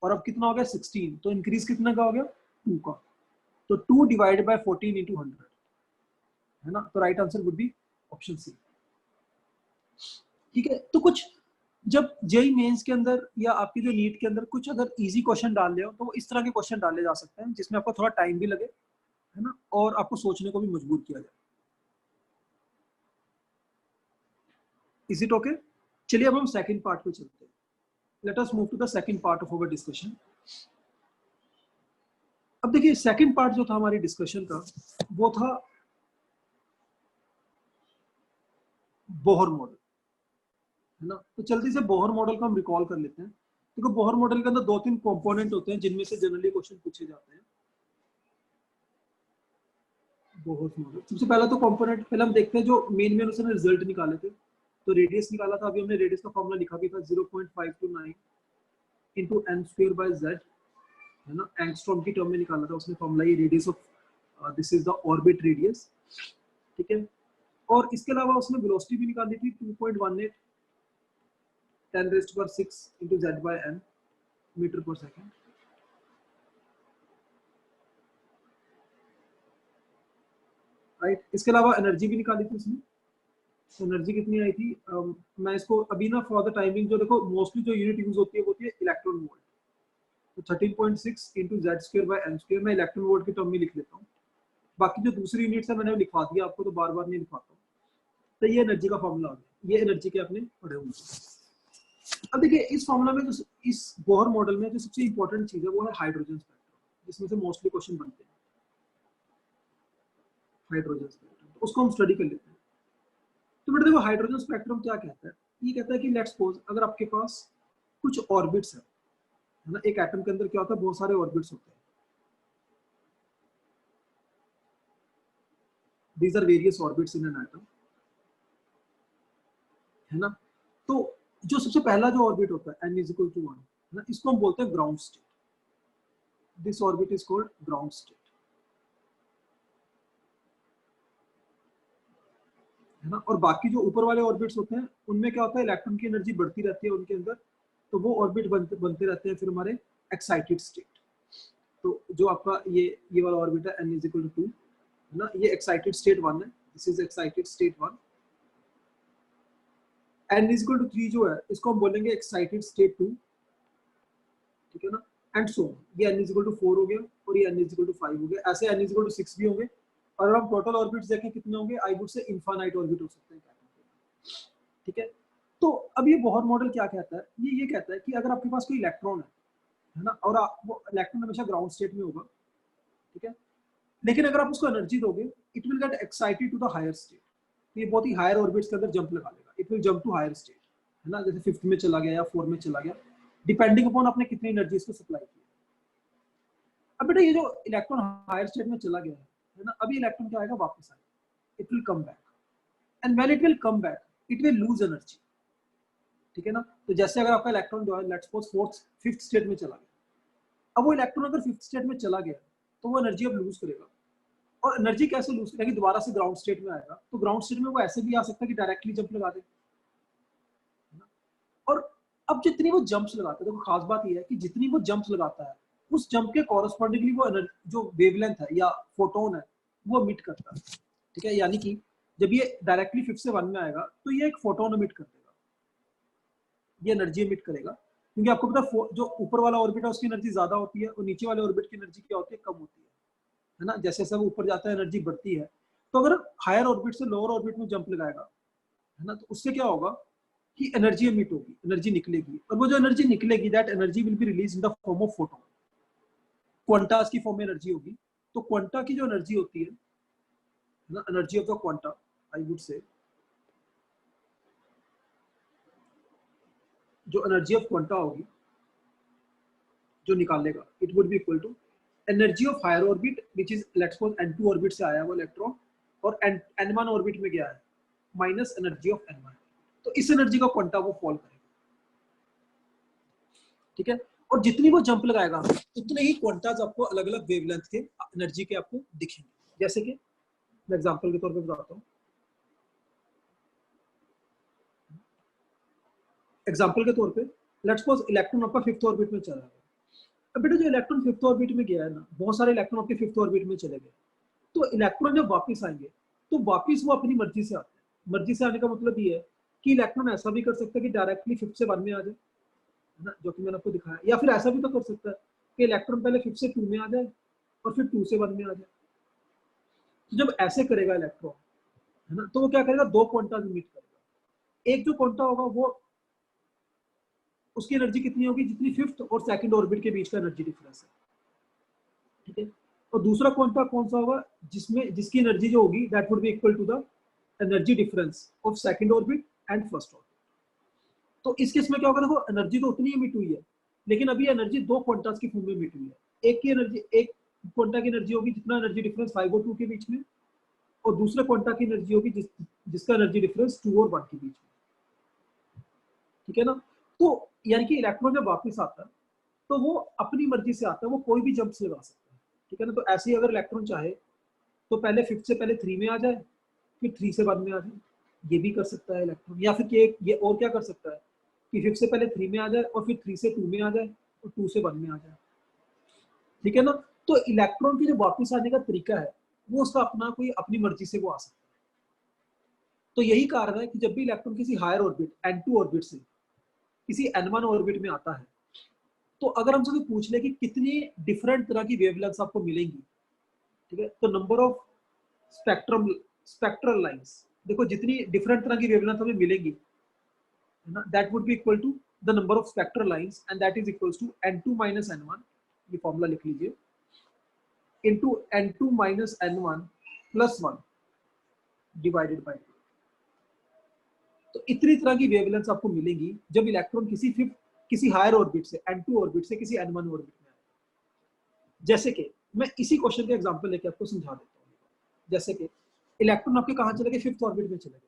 और अब कितना हो गया 16, तो इंक्रीज कितना का हो गया 2 का। तो 2 डिवाइडेड बाय 14 into 100, है ना। तो right answer would be option C, ठीक है। तो कुछ जब जेई मेंस के अंदर या आपकी जो नीट के अंदर कुछ अगर इजी क्वेश्चन डाल रहे हो तो वो इस तरह के क्वेश्चन डाले जा सकते हैं जिसमें आपको थोड़ा टाइम भी लगे, है ना, और आपको सोचने को भी मजबूर किया जाए। Is it okay? चलिए अब हम सेकंड पार्ट पे चलते हैं। Let us move to the second part of our discussion. अब देखिए सेकंड पार्ट जो था हमारी डिस्कशन का वो था बोहर मॉडल, है ना। तो जल्दी से बोहर मॉडल को हम रिकॉल कर लेते हैं। देखो बोहर मॉडल के अंदर 2-3 कंपोनेंट होते हैं जिनमें से जनरली क्वेश्चन पूछे जाते हैं। बोहर मॉडल सबसे पहला तो कंपोनेंट पहले हम देखते हैं जो मेन उसने रिजल्ट निकाले थे। तो रेडियस निकाला था, अभी हमने रेडियस का फॉर्मूला लिखा भी था 0.529 into n²/z, है ना। एंगस्ट्रॉम की टर्म में निकाला था उसने फॉर्मूला, ये radius of this is the orbit radius, ठीक है। और इसके अलावा उसने वेलोसिटी भी निकाली थी 2.18 10⁶ into z/n मीटर पर सेकंड। राइट, इसके अलावा एनर्जी भी निकाली थी उसने। एनर्जी कितनी आई थी, मैं इसको अभी ना फॉर द टाइमिंग, जो देखो मोस्टली जो यूनिट यूज होती है वो होती है इलेक्ट्रॉन वोल्ट। तो 13.6 into z²/n², मैं इलेक्ट्रॉन वोल्ट की टर्म में लिख लेता हूँ। बाकी जो दूसरी यूनिट्स है मैंने लिखवा दिया आपको, तो बार बार नहीं लिखवाता हूँ। तो ये एनर्जी का फॉर्मूला आ गया, ये एनर्जी के आपने पढ़े होंगे। अब देखिए इस फॉर्मूला में जो इस बोहर मॉडल में जो सबसे इंपॉर्टेंट चीज है वो है हाइड्रोजन स्पेक्ट्रम, जिसमें से मोस्टली क्वेश्चन बनते हैं। हाइड्रोजन स्पेक्ट्रम, तो उसको हम स्टडी कर लेते हैं। तो बेटा देखो हाइड्रोजन स्पेक्ट्रम क्या कहता है, ये कहता है कि लेट्स सपोज अगर आपके पास कुछ ऑर्बिट्स है ना, एक एटम के अंदर क्या होता है, बहुत सारे ऑर्बिट्स होते हैं। These are various orbits in an atom, है ना। तो जो सबसे पहला जो ऑर्बिट होता है n = 1, है ना, इसको हम बोलते हैं ground state. This orbit is called ground state, है ना। और बाकी जो ऊपर वाले ऑर्बिट्स होते हैं उनमें क्या होता है, इलेक्ट्रॉन की एनर्जी बढ़ती रहती है उनके अंदर, तो वो ऑर्बिट बनते रहते हैं फिर हमारे एक्साइटेड स्टेट। तो जो आपका ये वाला ऑर्बिट है n = 2, है ना, ये एक्साइटेड स्टेट 1 है। This is excited state 1। n = 3 जो है इसको हम बोलेंगे एक्साइटेड स्टेट 2, ठीक है ना। एंड सो ये n = 4 हो गया और ये n = 5 हो गया। ऐसे n = 6 भी होंगे। और हम टोटल ऑर्बिट्स देखें कितने होंगे, आई वुड से इनफाइनाइट ऑर्बिट हो सकते हैं, ठीक है। तो अब ये बोहर मॉडल क्या कहता है, ये कहता है कि अगर आपके पास कोई इलेक्ट्रॉन है ना, और वो इलेक्ट्रॉन हमेशा ग्राउंड स्टेट में होगा, ठीक है। लेकिन अगर आप उसको एनर्जी दोगे, it will get excited to the higher state. तो ये बहुत ही हायर ऑर्बिट्स के अंदर जंप लगा लेगा, it will jump to higher state, है ना। जैसे 5th में चला गया या 4 में चला गया, डिपेंडिंग अपॉन आपने कितनी एनर्जी इसको सप्लाई की। अब बेटा ये जो इलेक्ट्रॉन हायर स्टेट में चला गया है ना, अभी इलेक्ट्रॉन क्या आएगा, वापस आएगा, it will come back, and when it will come back it will lose energy, ठीक है ना। तो जैसे अगर आपका इलेक्ट्रॉन जो है लेट्स सपोज 5th स्टेट में चला गया, अब वो इलेक्ट्रॉन अगर 5th स्टेट में चला गया तो वो एनर्जी अब लूज करेगा। और एनर्जी कैसे लूज करेगा, दोबारा से ग्राउंड स्टेट में आएगा। तो ग्राउंड स्टेट में वो ऐसे भी आ सकता है कि डायरेक्टली जंप लगा दे, और अब जितनी वो जंप्स लगाता है, देखो खास बात ये है कि जितनी वो जंप्स लगाता है उस जंप के कॉरस्पॉन्डिंगली वो जो वेवलेंथ है या फोटोन है वो एमिट करता है, ठीक है। यानी कि जब ये डायरेक्टली 5 से 1 में आएगा तो ये एक फोटोन एमिट कर देगा, ये एनर्जी एमिट करेगा। क्योंकि आपको पता जो ऊपर वाला ऑर्बिट है उसकी एनर्जी ज्यादा होती है और नीचे वाले ऑर्बिट की एनर्जी क्या होती है, कम होती है ना। जैसे जैसे वो ऊपर जाता है एनर्जी बढ़ती है। तो अगर हायर ऑर्बिट से लोअर ऑर्बिट में जंप लगाएगा, है ना, तो उससे क्या होगा कि एनर्जी एमिट होगी, एनर्जी निकलेगी, और वो जो एनर्जी निकलेगी that energy will be release in the form of photon, quantas की फॉर्म में एनर्जी होगी। तो क्वांटा की जो एनर्जी होती है ना, energy of the quanta, I would say जो एनर्जी ऑफ क्वांटा होगी जो निकालेगा, it would be equal to energy of higher orbit which is let's suppose n2 orbit से आया वो इलेक्ट्रॉन और n1 ऑर्बिट में गया है, माइनस एनर्जी ऑफ n1। तो इस एनर्जी का क्वांटा वो फॉल करेगा, ठीक है। और जितनी वो जंप लगाएगा उतने ही क्वांटाज आपको अलग अलग वेवलेंथ के एनर्जी के आपको दिखेंगे। जैसे कि मैं एग्जांपल के तौर पे बताता हूँ, एग्जांपल के तौर पे लेट्स सपोज इलेक्ट्रॉन आपका 5th ऑर्बिट में चला गया। अब बेटा जो इलेक्ट्रॉन 5th ऑर्बिट में गया है ना, बहुत सारे इलेक्ट्रॉन आपके 5th ऑर्बिट में चले गए, तो इलेक्ट्रॉन जब वापस आएंगे तो वापस वो अपनी मर्जी से आते हैं। मर्जी से आने का मतलब ये है कि इलेक्ट्रॉन ऐसा भी कर सकता है कि डायरेक्टली 5 से 1 में आ जाए, है ना, जो कि मैंने आपको दिखाया, या फिर ऐसा भी तो कर सकता है कि इलेक्ट्रॉन पहले 5 से 2 में आ जाए और फिर 2 से 1 में आ जाए। तो जब ऐसे करेगा इलेक्ट्रॉन, है ना, तो वो क्या करेगा, दो क्वांटा इमिट करेगा। एक जो क्वांटा होगा वो उसकी एनर्जी कितनी होगी, जितनी फिफ्थ और सेकंड ऑर्बिट के बीच का एनर्जी डिफरेंस है, ठीक है। और दूसरा क्वांटा कौन सा होगा, जिसकी एनर्जी जो होगी that would be equal to the energy difference of second orbit and first orbit. तो इस केस में क्या होगा, देखो एनर्जी तो उतनी इमिट हुई है, लेकिन अभी एनर्जी दो क्वांटास की फॉर्म में इमिट हुई है। एक क्वांटा की एनर्जी होगी जितना एनर्जी डिफरेंस 5 और 2 के बीच में, और दूसरे क्वांटा की एनर्जी होगी जिसका एनर्जी डिफरेंस 2 और 1 के बीच में, ठीक है ना। तो यानी कि इलेक्ट्रॉन जब वापस आता है तो वो अपनी मर्जी से आता है, वो कोई भी जंप्स लगा सकता है, ठीक है ना। तो ऐसे ही अगर इलेक्ट्रॉन चाहे तो पहले 5 से पहले 3 में आ जाए, फिर 3 से 1 में आ जाए, ये भी कर सकता है इलेक्ट्रॉन। या फिर ये और क्या कर सकता है कि 5 से पहले 3 में आ जाए और फिर 3 से 2 में आ जाए और 2 से 1 में आ जाए, ठीक है ना। तो इलेक्ट्रॉन की जो वापस आने का तरीका है वो उसका अपना कोई अपनी मर्जी से वो आ सकता है। तो यही कारण है कि जब भी इलेक्ट्रॉन किसी हायर ऑर्बिट N2 ऑर्बिट से किसी N1 ऑर्बिट में आता है, तो अगर हमसे पूछ ले कि कितनी डिफरेंट तरह की वेवलेंथ आपको मिलेंगी, ठीक है, तो नंबर ऑफ स्पेक्ट्रल लाइंस, देखो जितनी डिफरेंट तरह की वेवलेंथ हमें मिलेंगी, है ना, that would be equal to the number of spectral lines and that is equals to N2 minus N1, ये फॉर्मूला लिख लीजिए, into N2 minus N1 plus 1 divided by 2। तो इतनी तरह की वेवलेंथ आपको मिलेंगी जब इलेक्ट्रॉन किसी हायर ऑर्बिट से N2 ऑर्बिट से किसी N1 ऑर्बिट में आए। जैसे कि मैं इसी क्वेश्चन का एग्जांपल लेके आपको समझा देता हूँ। जैसे कि इलेक्ट्रॉन आपके कहाँ चले गए, 5th ऑर्बिट में चले गए।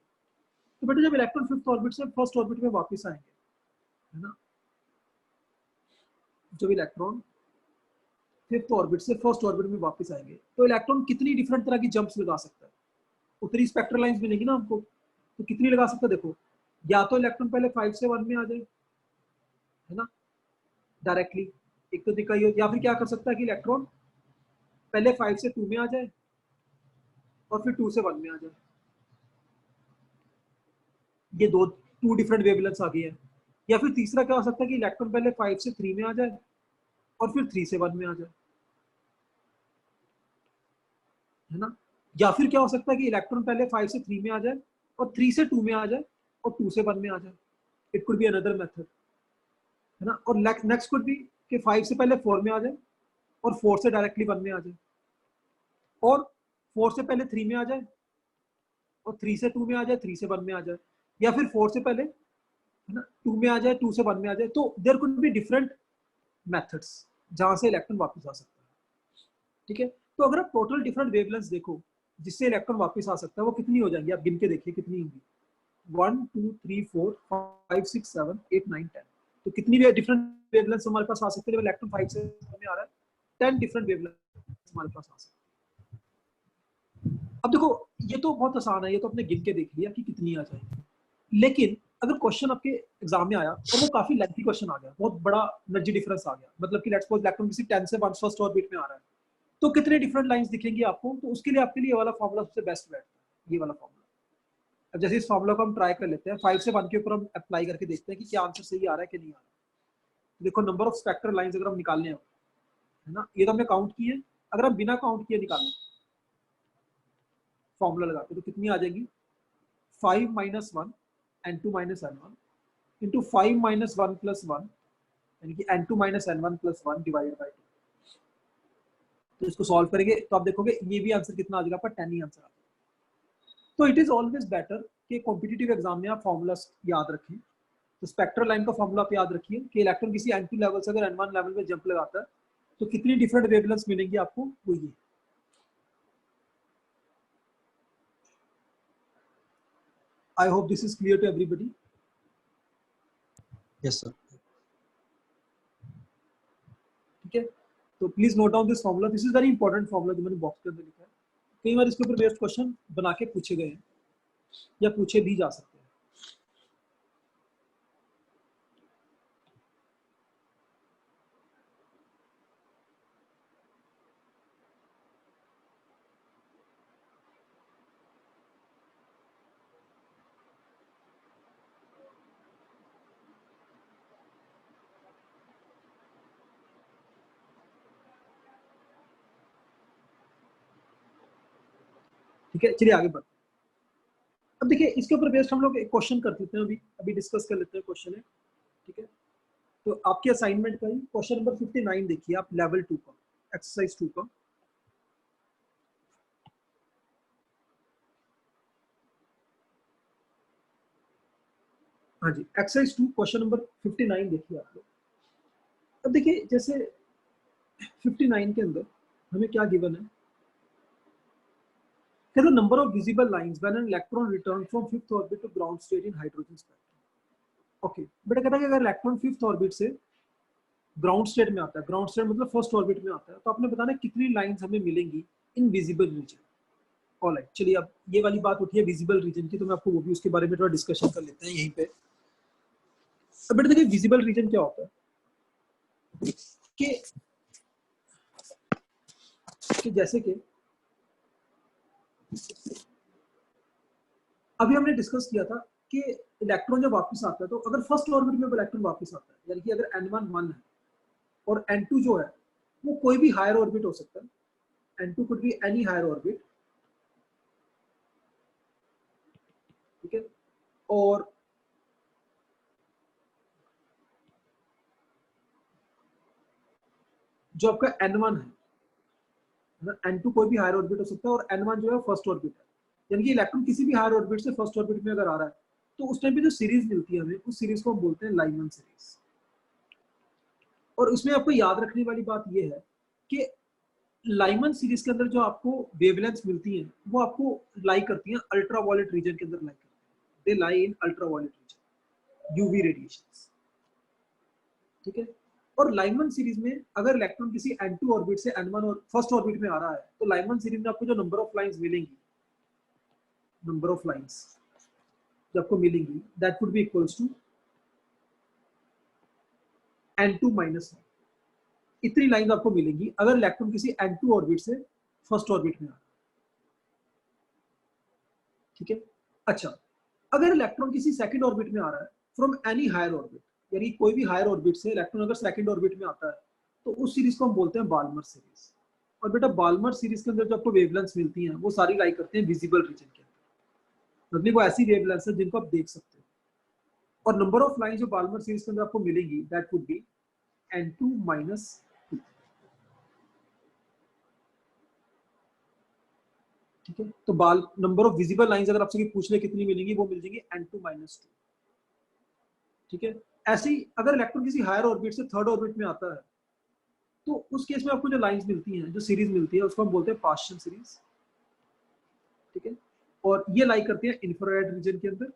तो बेटा जब इलेक्ट्रॉन 5th ऑर्बिट से फर्स्ट ऑर्बिट में वापस आएंगे, है ना, जब इलेक्ट्रॉन 5th ऑर्बिट से फर्स्ट ऑर्बिट में वापस आएंगे तो इलेक्ट्रॉन कितनी डिफरेंट तरह की जंप्स लगा सकता है, उतनी स्पेक्ट्रल लाइंस मिलेगी ना हमको। तो कितनी लगा सकता है, देखो, या तो इलेक्ट्रॉन पहले 5 से 1 में आ जाए, है ना, डायरेक्टली, एक तो दिक्कत ये, या फिर क्या कर सकता है कि इलेक्ट्रॉन पहले 5 से 2 में आ जाए और फिर 2 से 1 में आ जाए। ये टू डिफरेंट वेवलेंथ्स आ गई है। या फिर तीसरा क्या हो सकता है कि इलेक्ट्रॉन पहले 5 से 3 में आ जाए और फिर 3 से 1 में आ जाए, है ना। या फिर क्या हो सकता है कि इलेक्ट्रॉन पहले 5 से 3 में आ जाए और 3 से 2 में आ जाए और 2 से 1 में आ जाए। It could be another method, है ना। और नेक्स्ट कुड बी कि 5 से पहले 4 में आ जाए और 4 से डायरेक्टली 1 में आ जाए, और 4 से पहले 3 में आ जाए और 3 से 2 में आ जाए, 3 से 1 में आ जाए, या फिर 4 से पहले, है ना, 2 में आ जाए, 2 से 1 में आ जाए। तो there could be different methods जहां से इलेक्ट्रॉन वापस आ सकता है, ठीक है। तो अगर आप टोटल डिफरेंट वेवलेंथ्स देखो जिससे इलेक्ट्रॉन वापस आ सकता है, वो कितनी हो जाएंगी, आप गिन के देखिए कितनी होंगी। 1 2 3 4 5 6 7 8 9 10। तो कितनी भी डिफरेंट वेवलेंथ्स हमारे पास आ सकते हैं जब इलेक्ट्रॉन 5 से में आ रहा है, 10 डिफरेंट वेवलेंथ्स हमारे पास आ सकते हैं। अब देखो ये तो बहुत आसान है, ये तो आपने गिन के देख लिया कि कितनी आ जाएगी। लेकिन अगर क्वेश्चन आपके एग्जाम में आया और वो काफी लेंथी क्वेश्चन आ गया, बहुत बड़ा एनर्जी डिफरेंस आ गया, मतलब कि लेट्स सपोज इलेक्ट्रॉन किसी 10 से 1 फर्स्ट ऑर्बिट में आ रहा है, तो कितने डिफरेंट लाइंस दिखेंगी आपको। तो उसके लिए आपके लिए ये वाला फॉर्मूला सबसे बेस्ट बैठता है, ये वाला फॉर्मूला। अब जैसे इस फॉर्मूला को हम ट्राई कर लेते हैं, 5 से 1 के ऊपर हम अप्लाई करके देखते हैं कि क्या आंसर सही आ रहा है कि नहीं आ रहा है। देखो नंबर ऑफ स्पेक्ट्रल लाइंस अगर हम निकालने हो, है ना, ये तो हमने काउंट किए। अगर हम बिना काउंट किए निकालें फॉर्मूला लगा के, तो कितनी आ जाएगी, 5 minus 1 N2 minus N1 into 5 minus 1 plus 1, यानी कि N2 minus N1 plus 1 divided by 2। तो इसको सॉल्व करेंगे तो आप देखोगे ये भी आंसर कितना आ जाएगा, आपका 10 ही आंसर आ जाएगा। तो इट इज ऑलवेज बेटर कि कॉम्पिटिटिव एग्जाम में आप फॉर्मूला याद रखें। तो स्पेक्ट्रल लाइन का फॉर्मूला आप याद रखिए कि इलेक्ट्रॉन किसी N2 लेवल से अगर N1 लेवल में जंप लगाता है तो कितनी डिफरेंट वेवलेंथ्स मिलेंगी आपको, वो ये। I hope this is clear to everybody. Yes sir. ठीक है, तो please note down this formula, this is very important formula जो मैंने बॉक्स के अंदर लिखा है। कई बार इसके ऊपर बेस्ड क्वेश्चन बना के पूछे गए हैं या पूछे भी जा सकते हैं। ठीक है, चलिए आगे बढ़ते हैं। अब देखिए इसके ऊपर बेस्ड हम लोग एक क्वेश्चन कर देते हैं, अभी डिस्कस कर लेते हैं क्वेश्चन है। ठीक है, तो आपके असाइनमेंट का ही क्वेश्चन नंबर 59 देखिए आप, लेवल 2 का, एक्सरसाइज 2 का। हाँ जी, एक्सरसाइज 2 क्वेश्चन नंबर 59 देखिए आप लोग। अब देखिए जैसे 59 के अंदर हमें क्या गिवन है, the number of visible lines when an electron returns from fifth orbit to ground state in hydrogen spectrum। Okay, बेटा कहता है कि अगर इलेक्ट्रॉन फिफ्थ ऑर्बिट से ग्राउंड स्टेट में आता है, ग्राउंड स्टेट मतलब फर्स्ट ऑर्बिट में आता है, तो आपने बताना कितनी लाइंस हमें मिलेंगी इन विजिबल रीजन। ऑलराइट, चलिए अब ये वाली बात उठी है विजिबल रीजन की, तो मैं आपको वो भी उसके बारे में थोड़ा डिस्कशन कर लेते हैं यहीं पे। अब बेटा देखिए विजिबल रीजन क्या होता है कि जैसे कि अभी हमने डिस्कस किया था कि इलेक्ट्रॉन जब वापस आता है, तो अगर फर्स्ट ऑर्बिट में इलेक्ट्रॉन वापस आता है, यानी कि अगर n1 1 है और n2 जो है वो कोई भी हायर ऑर्बिट हो सकता है, n2 could be any higher orbit. ठीक है, और जो आपका n1 है, n2 कोई भी हायर ऑर्बिट हो सकता है और n1 जो है फर्स्ट ऑर्बिट है, यानी कि इलेक्ट्रॉन किसी भी हायर ऑर्बिट से फर्स्ट ऑर्बिट में अगर आ रहा है, तो उस टाइम पे जो सीरीज मिलती है हमें, उस सीरीज को हम बोलते हैं लाइमन सीरीज। और उसमें आपको याद रखने वाली बात यह है कि लाइमन सीरीज के अंदर जो आपको वेवलेंथ्स मिलती हैं, वो आपको लाई करती हैं अल्ट्रावायलेट रीजन के अंदर लाई करती हैं, दे लाई इन अल्ट्रावायलेट रीजन, यूवी रेडिएशंस। ठीक है, और लाइमन सीरीज में अगर इलेक्ट्रॉन किसी n2 ऑर्बिट से n1 और फर्स्ट ऑर्बिट में आ रहा है, तो लाइमन सीरीज में आपको जो नंबर ऑफ लाइंस मिलेंगी, नंबर ऑफ लाइंस जो आपको मिलेंगी, that would be equals to n2 minus 1। इतनी लाइन आपको मिलेंगी अगर इलेक्ट्रॉन किसी n2 ऑर्बिट से फर्स्ट ऑर्बिट में आ रहा है। ठीक है, अच्छा, अगर इलेक्ट्रॉन किसी सेकंड ऑर्बिट में आ रहा है फ्रॉम एनी हायर ऑर्बिट, यानी कोई भी हायर ऑर्बिट से इलेक्ट्रॉन अगर सेकंड ऑर्बिट में आता है, तो उस सीरीज को हम बोलते हैं बाल्मर सीरीज। और बेटा बाल्मर सीरीज के अंदर जो आपको वेवलेंथ्स मिलती हैं, वो सारी लाई करते हैं विजिबल रीजन के अंदर, मतलब वो ऐसी वेवलेंथ्स है जिनको आप देख सकते हो। और नंबर ऑफ लाइन जो बाल्मर सीरीज के अंदर आपको मिलेंगी, that would B n2 minus 2। ठीक है, तो बाल नंबर ऑफ विजिबल लाइंस अगर आपसे पूछ ले कितनी मिलेंगी, वो मिल जाएंगी n2 माइनस 2। ठीक है, ऐसे ही अगर इलेक्ट्रॉन किसी हायर ऑर्बिट से थर्ड ऑर्बिट में आता है, तो उस केस में आपको जो लाइंस मिलती हैं, जो सीरीज मिलती है, उसको हम बोलते हैं पार्शियल सीरीज। ठीक है, और ये लाई करते हैं इंफ्रारेड रीजन के अंदर।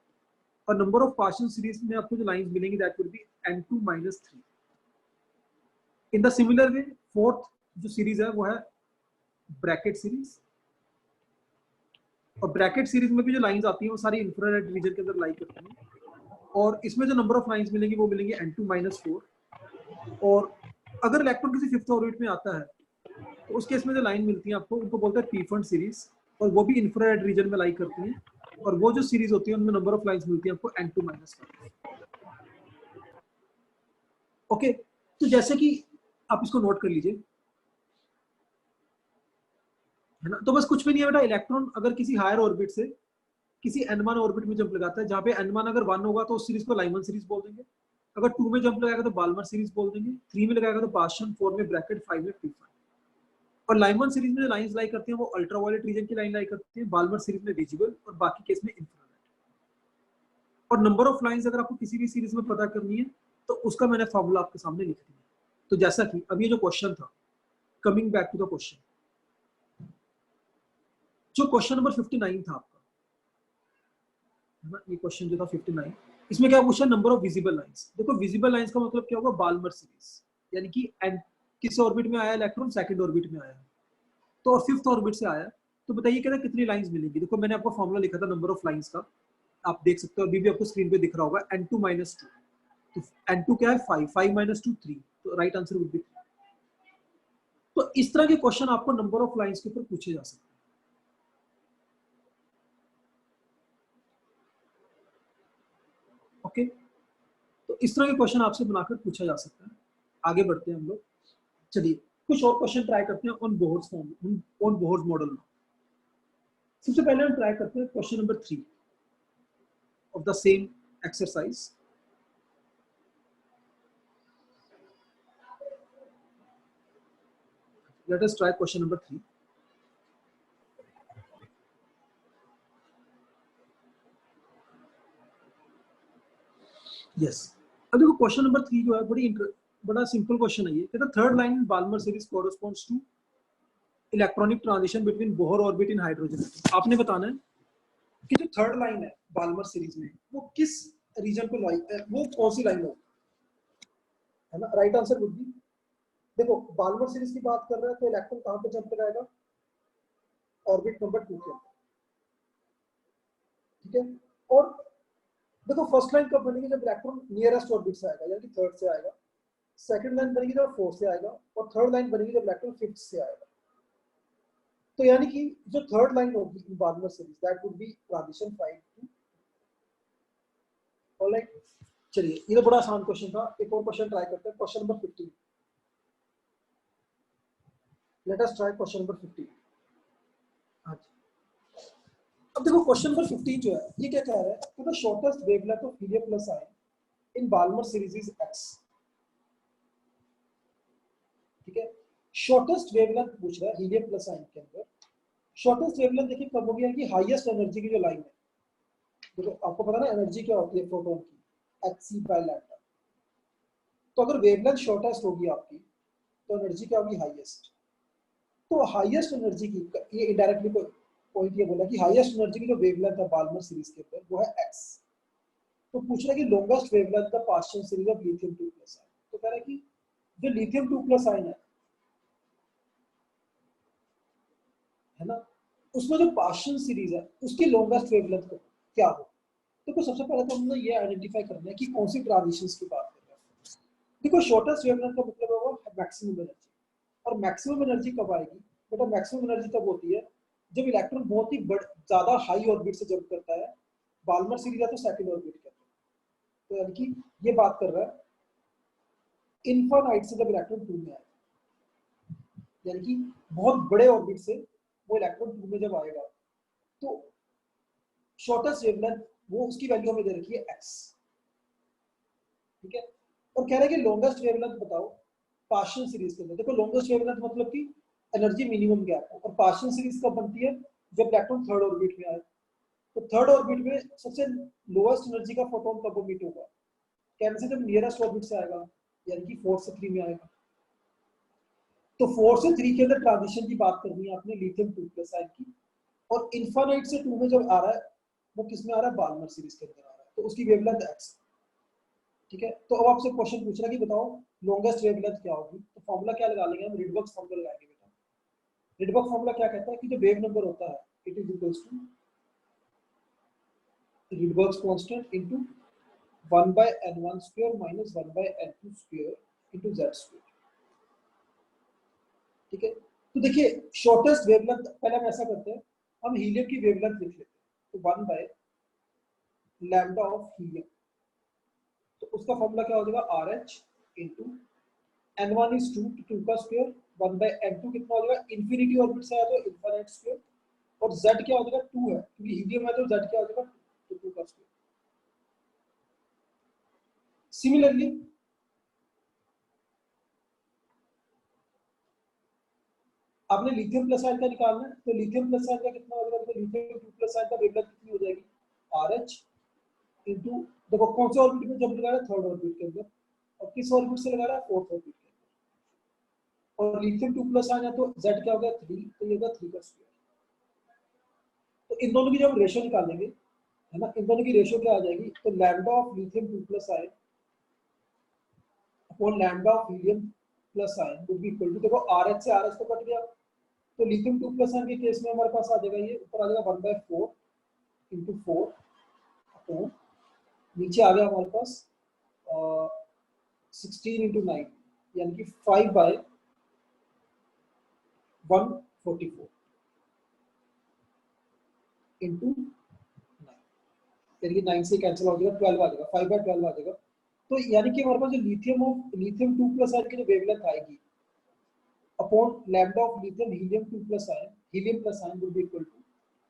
और नंबर ऑफ पार्शियल सीरीज में आपको जो लाइंस मिलेंगी, that would B n2 minus 3। In the similar way fourth जो सीरीज है वो है ब्रैकेट सीरीज। और ब्रैकेट सीरीज में भी जो लाइंस आती हैं, वो सारी इंफ्रारेड रीजन के अंदर लाई करती हैं। और इसमें जो नंबर ऑफ लाइंस मिलेंगी, वो मिलेंगी n2 माइनस 4। और अगर इलेक्ट्रॉन किसी फिफ्थ ऑर्बिट में आता है, तो उस केस में जो लाइन मिलती है आपको, उनको बोलते हैं पी फंड सीरीज, और वो भी इंफ्रारेड रीजन में लाई करती हैं। और वो जो सीरीज होती है उनमें नंबर ऑफ लाइंस मिलती है आपको n2 माइनस 5। ओके, तो जैसे कि आप इसको नोट कर लीजिए, है ना। तो बस कुछ भी नहीं है बेटा, इलेक्ट्रॉन अगर किसी हायर ऑर्बिट से किसी n1 ऑर्बिट में जंप लगाता है, जहां पे n1 अगर 1 होगा तो उस सीरीज को लाइमन सीरीज बोल देंगे। अगर 2 में जंप लगाएगा तो बाल्मर सीरीज बोल देंगे, 3 में लगाएगा तो पार्शियल, 4 में ब्रैकेट, 5 में पी फंड। और लाइमन सीरीज में जो लाइंस लाई करते हैं, वो अल्ट्रावायलेट रीजन की लाइन लाई करते हैं, बाल्मर सीरीज में विजिबल, और बाकी केस में इंफ्रारेड। और नंबर ऑफ लाइंस अगर आपको किसी भी सीरीज में पता करनी है, तो उसका मैंने फॉर्मूला आपके सामने लिख दिया। तो जैसा कि अब ये जो क्वेश्चन था, coming back to the question, जो क्वेश्चन नंबर 59 था आपका, है ना, ये क्वेश्चन जो था 59, इसमें क्या पूछा, नंबर ऑफ विजिबल लाइंस। देखो विजिबल लाइंस का मतलब क्या होगा, बाल्मर सीरीज, यानी कि किस ऑर्बिट में आया इलेक्ट्रॉन, सेकंड ऑर्बिट में आया, तो और फिफ्थ ऑर्बिट से आया, तो बताइए कहता कितनी लाइंस मिलेंगी। देखो मैंने आपको फॉर्मूला लिखा था नंबर ऑफ लाइंस का, आप देख सकते हो, अभी भी आपको स्क्रीन पे दिख रहा होगा, n2 माइनस 2। तो n2 क्या है, 5, 5 माइनस 2 3, तो राइट आंसर वुड बी 3। तो इस तरह के क्वेश्चन आपको नंबर ऑफ लाइंस के ऊपर पूछे जा सकते हैं। ओके, तो इस तरह के क्वेश्चन आपसे बनाकर पूछा जा सकता है। आगे बढ़ते हैं हम लोग, चलिए कुछ और क्वेश्चन ट्राई करते हैं on Bohr's form, on Bohr's model में। सबसे पहले हम ट्राई करते हैं question number 3 of the same exercise. Let us try question number 3. Yes. अब देखो क्वेश्चन नंबर 3 जो है बड़ा सिंपल क्वेश्चन है ये. कहता third line in Balmer series corresponds to electronic transition between Bohr orbit in hydrogen. आपने बताना है कि जो थर्ड लाइन है बाल्मर सीरीज में वो किस रीजन को वो कौन सी लाइन है ना. राइट आंसर वुड बी, देखो बाल्मर सीरीज की बात कर रहे हैं तो इलेक्ट्रॉन कहां पे जंप कराएगा, ऑर्बिट नंबर 2 के अंदर. ठीक है. और देखो फर्स्ट लाइन कब बनेगी, जब इलेक्ट्रॉन नियरेस्ट ऑर्बिट से आएगा यानी थर्ड से आएगा. सेकंड लाइन बनेगी जब फोर्थ से आएगा, और थर्ड लाइन बनेगी जब इलेक्ट्रॉन फिफ्थ से आएगा. तो यानी कि जो थर्ड लाइन होगी in Balmer series that would be transition 5 two. Alright, चलिए ये तो बड़ा आसान क्वेश्चन था. एक और क्वेश्चन ट्राई करते हैं, question number 15. Let us try question number 15. हाँ जी. अब देखो क्वेश्चन नंबर 15 जो है ये क्या कह रहा है कि the shortest wavelength of helium plus ion in Balmer series is x. ठीक है. शॉर्टेस्ट वेवलेंथ पूछ रहा है हीलियम प्लस आयन के अंदर. शॉर्टेस्ट वेवलेंथ देखिए कब होगी कि हाईएस्ट एनर्जी की जो लाइन है. देखो आपको पता ना एनर्जी क्या होती है फोटोन की, hc/λ. तो अगर वेवलेंथ शॉर्टेस्ट होगी आपकी तो एनर्जी क्या होगी, हाईएस्ट. तो हाईएस्ट एनर्जी की ये इनडायरेक्टली पॉइंट ये बोला कि हाईएस्ट एनर्जी की जो वेवलेंथ है बाल्मर सीरीज के अंदर वो है x. तो पूछ रहा है कि longest wavelength the partial series of lithium 2 plus ion. तो कह रहा है कि जो लिथियम 2 प्लस आयन है ना, उसमें जो पार्शियल सीरीज है उसकी लॉन्गेस्ट वेवलेंथ क्या हो. तो सबसे पहले तो हमने ये आइडेंटिफाई करना है कि कौन सी ट्रांजिशंस की बात कर रहे हैं. देखो शॉर्टेस्ट वेवलेंथ का मतलब होगा मैक्सिमम एनर्जी. और मैक्सिमम एनर्जी कब आएगी बेटा, मैक्सिमम एनर्जी तब होती है जब इलेक्ट्रॉन बहुत ही ज्यादा हाई ऑर्बिट से जंप करता है. बाल्मर सीरीज है तो सेकंड ऑर्बिट के अंदर. तो यानी कि ये बात कर रहा है इनफाइनाइट से जब इलेक्ट्रॉन 2 में आएगा, यानी कि बहुत बड़े ऑर्बिट से वो इलेक्ट्रॉन 2 में जब आएगा तो शॉर्टेस्ट वेवलेंथ वो उसकी वैल्यू हमें दे रखी है x. ठीक है. और कह रहे हैं कि लॉन्गेस्ट वेवलेंथ बताओ पार्शियल सीरीज के अंदर. देखो लॉन्गेस्ट वेवलेंथ मतलब कि एनर्जी मिनिमम गैप. और पार्शियल सीरीज कब बनती है, जब इलेक्ट्रॉन थर्ड ऑर्बिट में आए. तो थर्ड ऑर्बिट में सबसे लोएस्ट एनर्जी का फोटोन कब इमिट होगा, कहने से जब नियरेस्ट ऑर्बिट से आएगा यानी कि 4 से 3 में आएगा. तो 4 से 3 के अंदर ट्रांजिशन की बात करनी है आपने लिथियम 2 प्लस आयन की. और इनफाइनाइट से 2 में जब आ रहा है वो किस में आ रहा है, बाल्मर सीरीज के अंदर आ रहा है. तो उसकी वेवलेंथ x. ठीक है. तो अब आपसे क्वेश्चन पूछ रहा है कि बताओ लॉन्गेस्ट वेवलेंथ क्या होगी. तो फॉर्मूला क्या लगा लेंगे हम, रिडबर्ग फॉर्मूला लगाएंगे बेटा. रिडबर्ग फॉर्मूला क्या कहता है कि जो वेव नंबर होता है it is equals to Rydberg constant into 1/n1 square minus 1/n2 square into z square. ठीक है. तो देखिए शॉर्टेस्ट वेवलेंथ पहले हम ऐसा करते हैं, हम हीलियम की वेवलेंथ लिख लेते हैं. तो 1/λ ऑफ हीलियम. तो उसका फॉर्मूला क्या हो जाएगा, RH इनटू n1 इज 2 तो 2 का स्क्वायर 1/n2 कितना हो जाएगा, इंफिनिटी ऑर्बिट से आया तो इनफिनिट स्क्वायर. और z क्या हो जाएगा 2 है क्योंकि हीलियम है तो z क्या हो जाएगा तो 2 का स्क्वायर. सिमिलरली आपने लिथियम प्लस आयन का निकालना है. तो लिथियम प्लस आयन का कितना हो जाएगा, तो लिथियम 2 प्लस आयन का वेवलेंथ कितनी हो जाएगी, RH इनटू देखो कौन से ऑर्बिट में जंप लगा रहा है, थर्ड ऑर्बिट के अंदर. और किस ऑर्बिट से लगा रहा है, फोर्थ ऑर्बिट के अंदर. और लिथियम 2 प्लस आयन है तो z क्या हो गया 3, तो ये होगा 3 का स्क्वायर. तो इन दोनों की जब रेशियो निकालेंगे है ना, इन दोनों की रेशियो क्या आ जाएगी, तो lambda of lithium 2 plus ion upon lambda of helium plus ion would be equal to, देखो RH से RH तो कट गया. तो लिथियम 2 प्लस आयन के केस में हमारे पास आ जाएगा ये ऊपर आ जाएगा 1/4 into 4 अपॉन नीचे आ गया हमारे पास 16 into 9 यानी कि 5/144 into 9 यानी कि 9 से कैंसिल हो जाएगा 12 आ जाएगा, 5/12 आ जाएगा. तो यानी कि हमारे पास जो लिथियम 2 प्लस आयन की जो वेवलेंथ आएगी upon lambda of lithium helium 2 plus ion helium plus ion would be equal to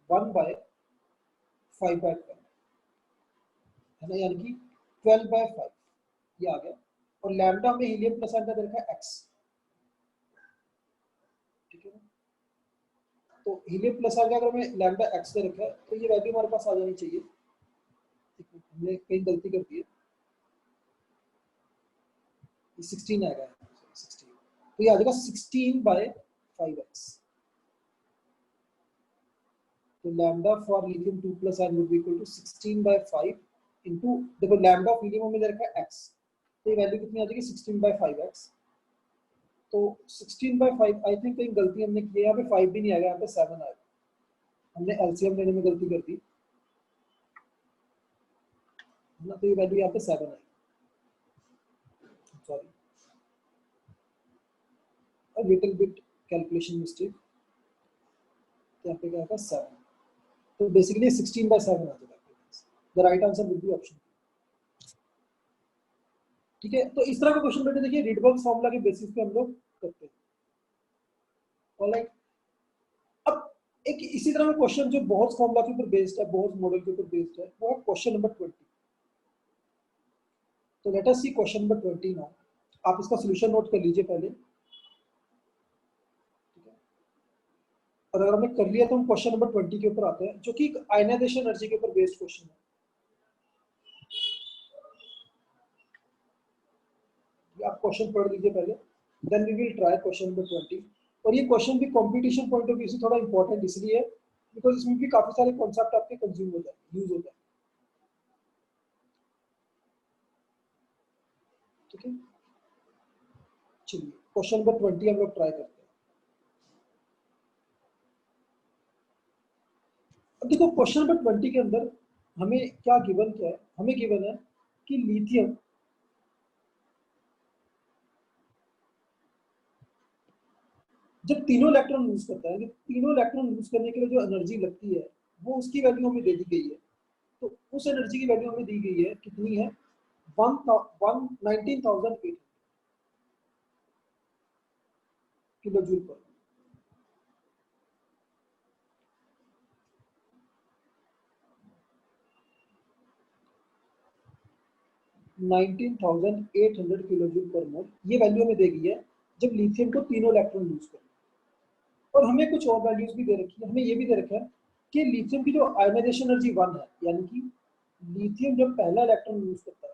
1/5/12 है ना, यानी कि 12/5 ये आ गया। और लैम्डा में हीलियम प्लस आयन का दे रखा है x, ठीक है ना। तो हीलियम प्लस आयन का अगर हमें लैम्डा x दे रखा है तो ये वैल्यू हमारे पास आ जानी चाहिए। हमने कहीं गलती कर दी है, 16 आएगा 16, तो ये आ जाएगा 16/5x। तो lambda for lithium 2 plus ion would be equal to 16/5 into, देखो लैम्डा ऑफ हीलियम में दे रखा है x, तो ये वैल्यू कितनी आ जाएगी 16/5x। तो 16/5 आई थिंक कहीं गलती हमने की है, यहाँ पे 5 भी नहीं आएगा, यहाँ पे 7 आएगा, हमने एलसीएम लेने में गलती कर दी ना, तो ये वैल्यू यहाँ पे 7 आएगी, sorry a little bit calculation mistake, तो यहाँ पे क्या आएगा 7। तो बेसिकली 16/7 आ जाएगा, the right answer would be option, ठीक है। तो इस तरह का क्वेश्चन बेटे देखिए रीडबर्ग्स फॉर्मूला के बेसिस पे हम लोग करते हैं, ऑलराइट। अब एक इसी तरह का क्वेश्चन जो बोह्स फॉर्मूला के ऊपर बेस्ड है, बोह्स मॉडल के ऊपर बेस्ड है, वो है क्वेश्चन नंबर 20। तो लेट अस सी क्वेश्चन नंबर 20 नाउ। आप इसका सॉल्यूशन नोट कर लीजिए पहले, ठीक है। और अगर हमने कर लिया तो हम क्वेश्चन नंबर 20 के ऊपर आते हैं, जो कि आयनाइजेशन एनर्जी के ऊपर बेस्ड क्वेश्चन है। आप क्वेश्चन पढ़ लीजिए पहले, then we will try question number 20। और ये क्वेश्चन भी कंपटीशन पॉइंट ऑफ व्यू से थोड़ा इंपॉर्टेंट इसलिए है बिकॉज इसमें भी काफी सारे कॉन्सेप्ट आपके कंज्यूम हो जाए, यूज हो जाए, ठीक है। चलिए क्वेश्चन नंबर 20 हम लोग ट्राई करते हैं। अब देखो क्वेश्चन नंबर 20 के अंदर हमें क्या गिवन, क्या है, हमें गिवन है कि लिथियम जब तीनों इलेक्ट्रॉन लूज करता है, तीनों इलेक्ट्रॉन लूज करने के लिए जो एनर्जी लगती है वो उसकी वैल्यू हमें दे दी गई है। तो उस एनर्जी की वैल्यू हमें दी गई है, कितनी है, 19,800 किलो जूल पर। 19,800 किलो जूल पर मोल, ये वैल्यू हमें दी गई है जब लिथियम को तीनों इलेक्ट्रॉन लूज करें। और हमें कुछ और वैल्यूज भी दे रखी है, हमें ये भी दे रखा है कि लिथियम की जो आयनाइजेशन एनर्जी 1 है, यानी कि लिथियम जब पहला इलेक्ट्रॉन लूज करता है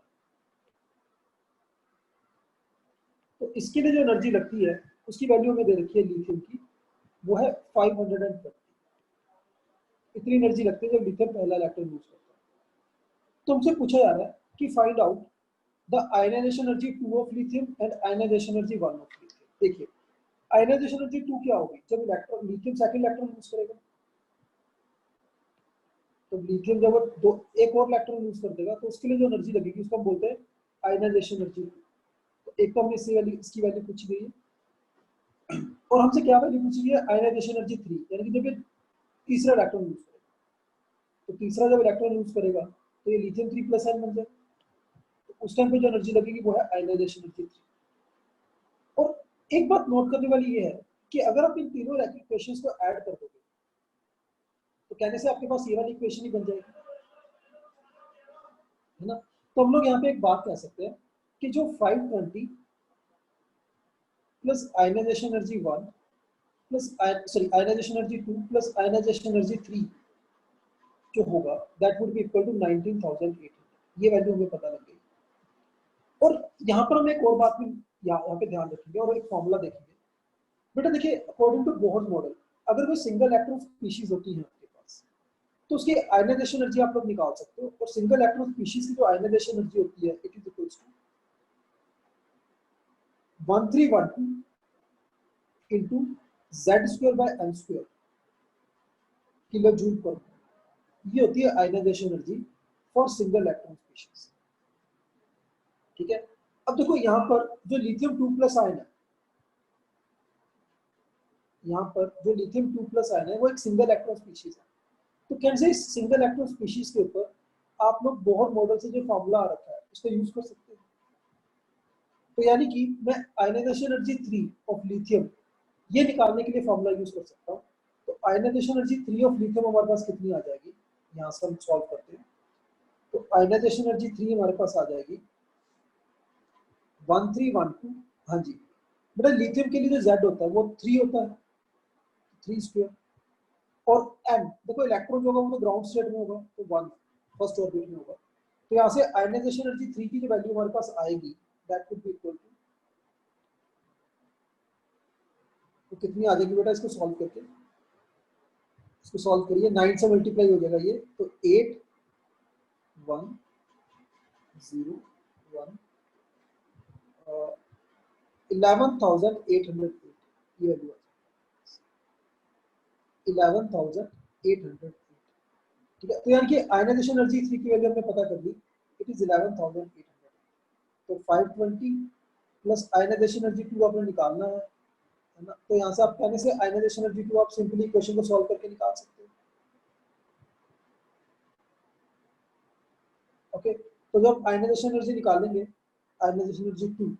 तो इसके लिए जो एनर्जी लगती है उसकी वैल्यू हमें दे रखी है लिथियम की, वो है 530। इतनी एनर्जी लगती है जब लिथियम पहला इलेक्ट्रॉन लूज करता है। तो हमसे पूछा जा रहा है कि find out the ionization energy 2 of lithium and ionisation energy 1 of lithium. देखिए आयनाइजेशन एनर्जी 2 क्या होगी, जब electron lithium second electron lose करेगा, तो लिथियम जब वो दो एक और इलेक्ट्रॉन लूज कर देगा तो उसके लिए जो एनर्जी लगेगी उसको हम बोलते हैं आयनाइजेशन एनर्जी। तो एक तो हमने इसकी वैल्यू पूछी गई है, और हमसे क्या वैल्यू पूछी गई है, आयनाइजेशन एनर्जी 3, यानी कि जब ये तीसरा इलेक्ट्रॉन यूज करेगा, तो तीसरा जब इलेक्ट्रॉन यूज करेगा तो ये लिथियम 3 प्लस आयन बन जाएगा। तो उस टाइम पे जो एनर्जी लगेगी वो है आयनाइजेशन एनर्जी 3। और एक बात नोट करने वाली ये है कि अगर आप इन तीनों इक्वेशंस को ऐड कर दोगे तो कहने से आपके पास ये वाली इक्वेशन ही बन जाएगी, है ना। तो हम लोग यहाँ पे एक बात कह सकते हैं कि जो 520 plus ionisation energy 1 plus ionisation energy 2 plus ionisation energy 3 जो होगा that would be equal to 19,800। ये वैल्यू हमें पता लग गई। और यहाँ पर हम एक और बात भी यहाँ पे ध्यान रखेंगे और एक फॉर्मूला देखेंगे। बेटा देखिए अकॉर्डिंग टू बोहर मॉडल अगर कोई सिंगल इलेक्ट्रॉन स्पीशीज होती है आपके पास तो उसकी आयनाइजेशन एनर्जी आप लोग निकाल सकते हो, और सिंगल इलेक्ट्रॉन स्पीशीज की जो आयनाइजेशन एनर्जी होती है it is equals to 1312 into z square by m square kilo joule per, ये होती है ionization energy for single electron species, ठीक है। अब देखो यहाँ पर जो लिथियम 2 प्लस आयन है, यहाँ पर जो लिथियम 2 प्लस आयन है वो एक सिंगल इलेक्ट्रॉन स्पीशीज है। तो कैसे इस सिंगल इलेक्ट्रॉन स्पीशीज के ऊपर आप लोग बोहर मॉडल से जो फॉर्मूला आ रखा है उसको यूज कर सकते हैं। तो यानी कि मैं आयनाइजेशन एनर्जी 3 ऑफ लिथियम ये निकालने के लिए फॉर्मूला यूज कर सकता हूँ। तो आयनाइजेशन एनर्जी 3 ऑफ लिथियम हमारे पास कितनी आ जाएगी, यहाँ से हम सॉल्व करते हैं। तो आयनाइजेशन एनर्जी 3 हमारे पास आ जाएगी 1312। हाँ जी बेटा, लिथियम के लिए जो Z होता है वो 3 होता है, 3 स्क्वायर, और N देखो इलेक्ट्रॉन जो होगा वो तो ग्राउंड स्टेट में होगा, तो 1 फर्स्ट ऑर्बिट में होगा। तो यहाँ से आयनाइजेशन एनर्जी 3 की जो वैल्यू हमारे पास आएगी that would be equal to, तो कितनी आ जाएगी बेटा, इसको सॉल्व करके, इसको सॉल्व करिए, 9 से मल्टीप्लाई हो जाएगा ये, तो 8 1 0 1 11,808 ये वैल्यू 11,808। ठीक है, तो यानी कि आयनाइजेशन एनर्जी 3 की वैल्यू हमने पता कर ली, इट इज 11,800। तो 520 प्लस आयनाइजेशन एनर्जी 2 आपने निकालना है ना। तो यहाँ से आप कहने से आयनाइजेशन एनर्जी 2 आप सिंपली इक्वेशन को सॉल्व करके निकाल सकते हो। ओके, तो जब आयनाइजेशन एनर्जी निकालेंगे, आयनाइजेशन एनर्जी 2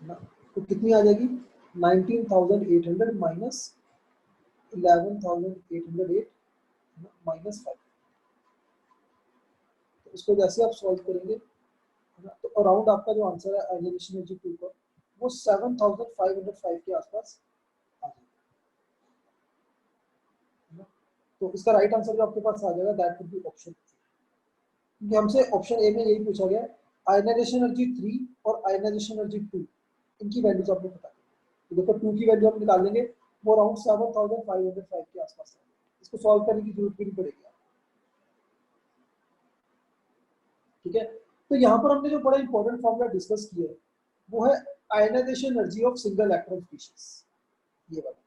ना, तो कितनी आ जाएगी, 19,800 माइनस 11,808 माइनस 5। तो इसको जैसे आप सॉल्व करेंगे है ना, तो अराउंड आपका जो आंसर है आयनाइजेशन एनर्जी 2 का वो 7,505 के आसपास आ जाएगा। तो इसका राइट आंसर जो आपके पास आ जाएगा दैट वुड बी ऑप्शन, क्योंकि हमसे ऑप्शन ए में यही पूछा गया, आयनाइजेशन एनर्जी 3 और आयनाइजेशन एनर्जी 2 इनकी वैल्यूज आपको पता है। तो देखो 2 की वैल्यू आप निकाल लेंगे, वो अराउंड 7,505 के आसपास है। इसको सॉल्व करने की जरूरत भी नहीं पड़ेगी। ठीक है, तो यहाँ पर हमने जो बड़ा इंपॉर्टेंट फॉर्मूला डिस्कस किया है वो है ionization energy of single electron species, ये वाला।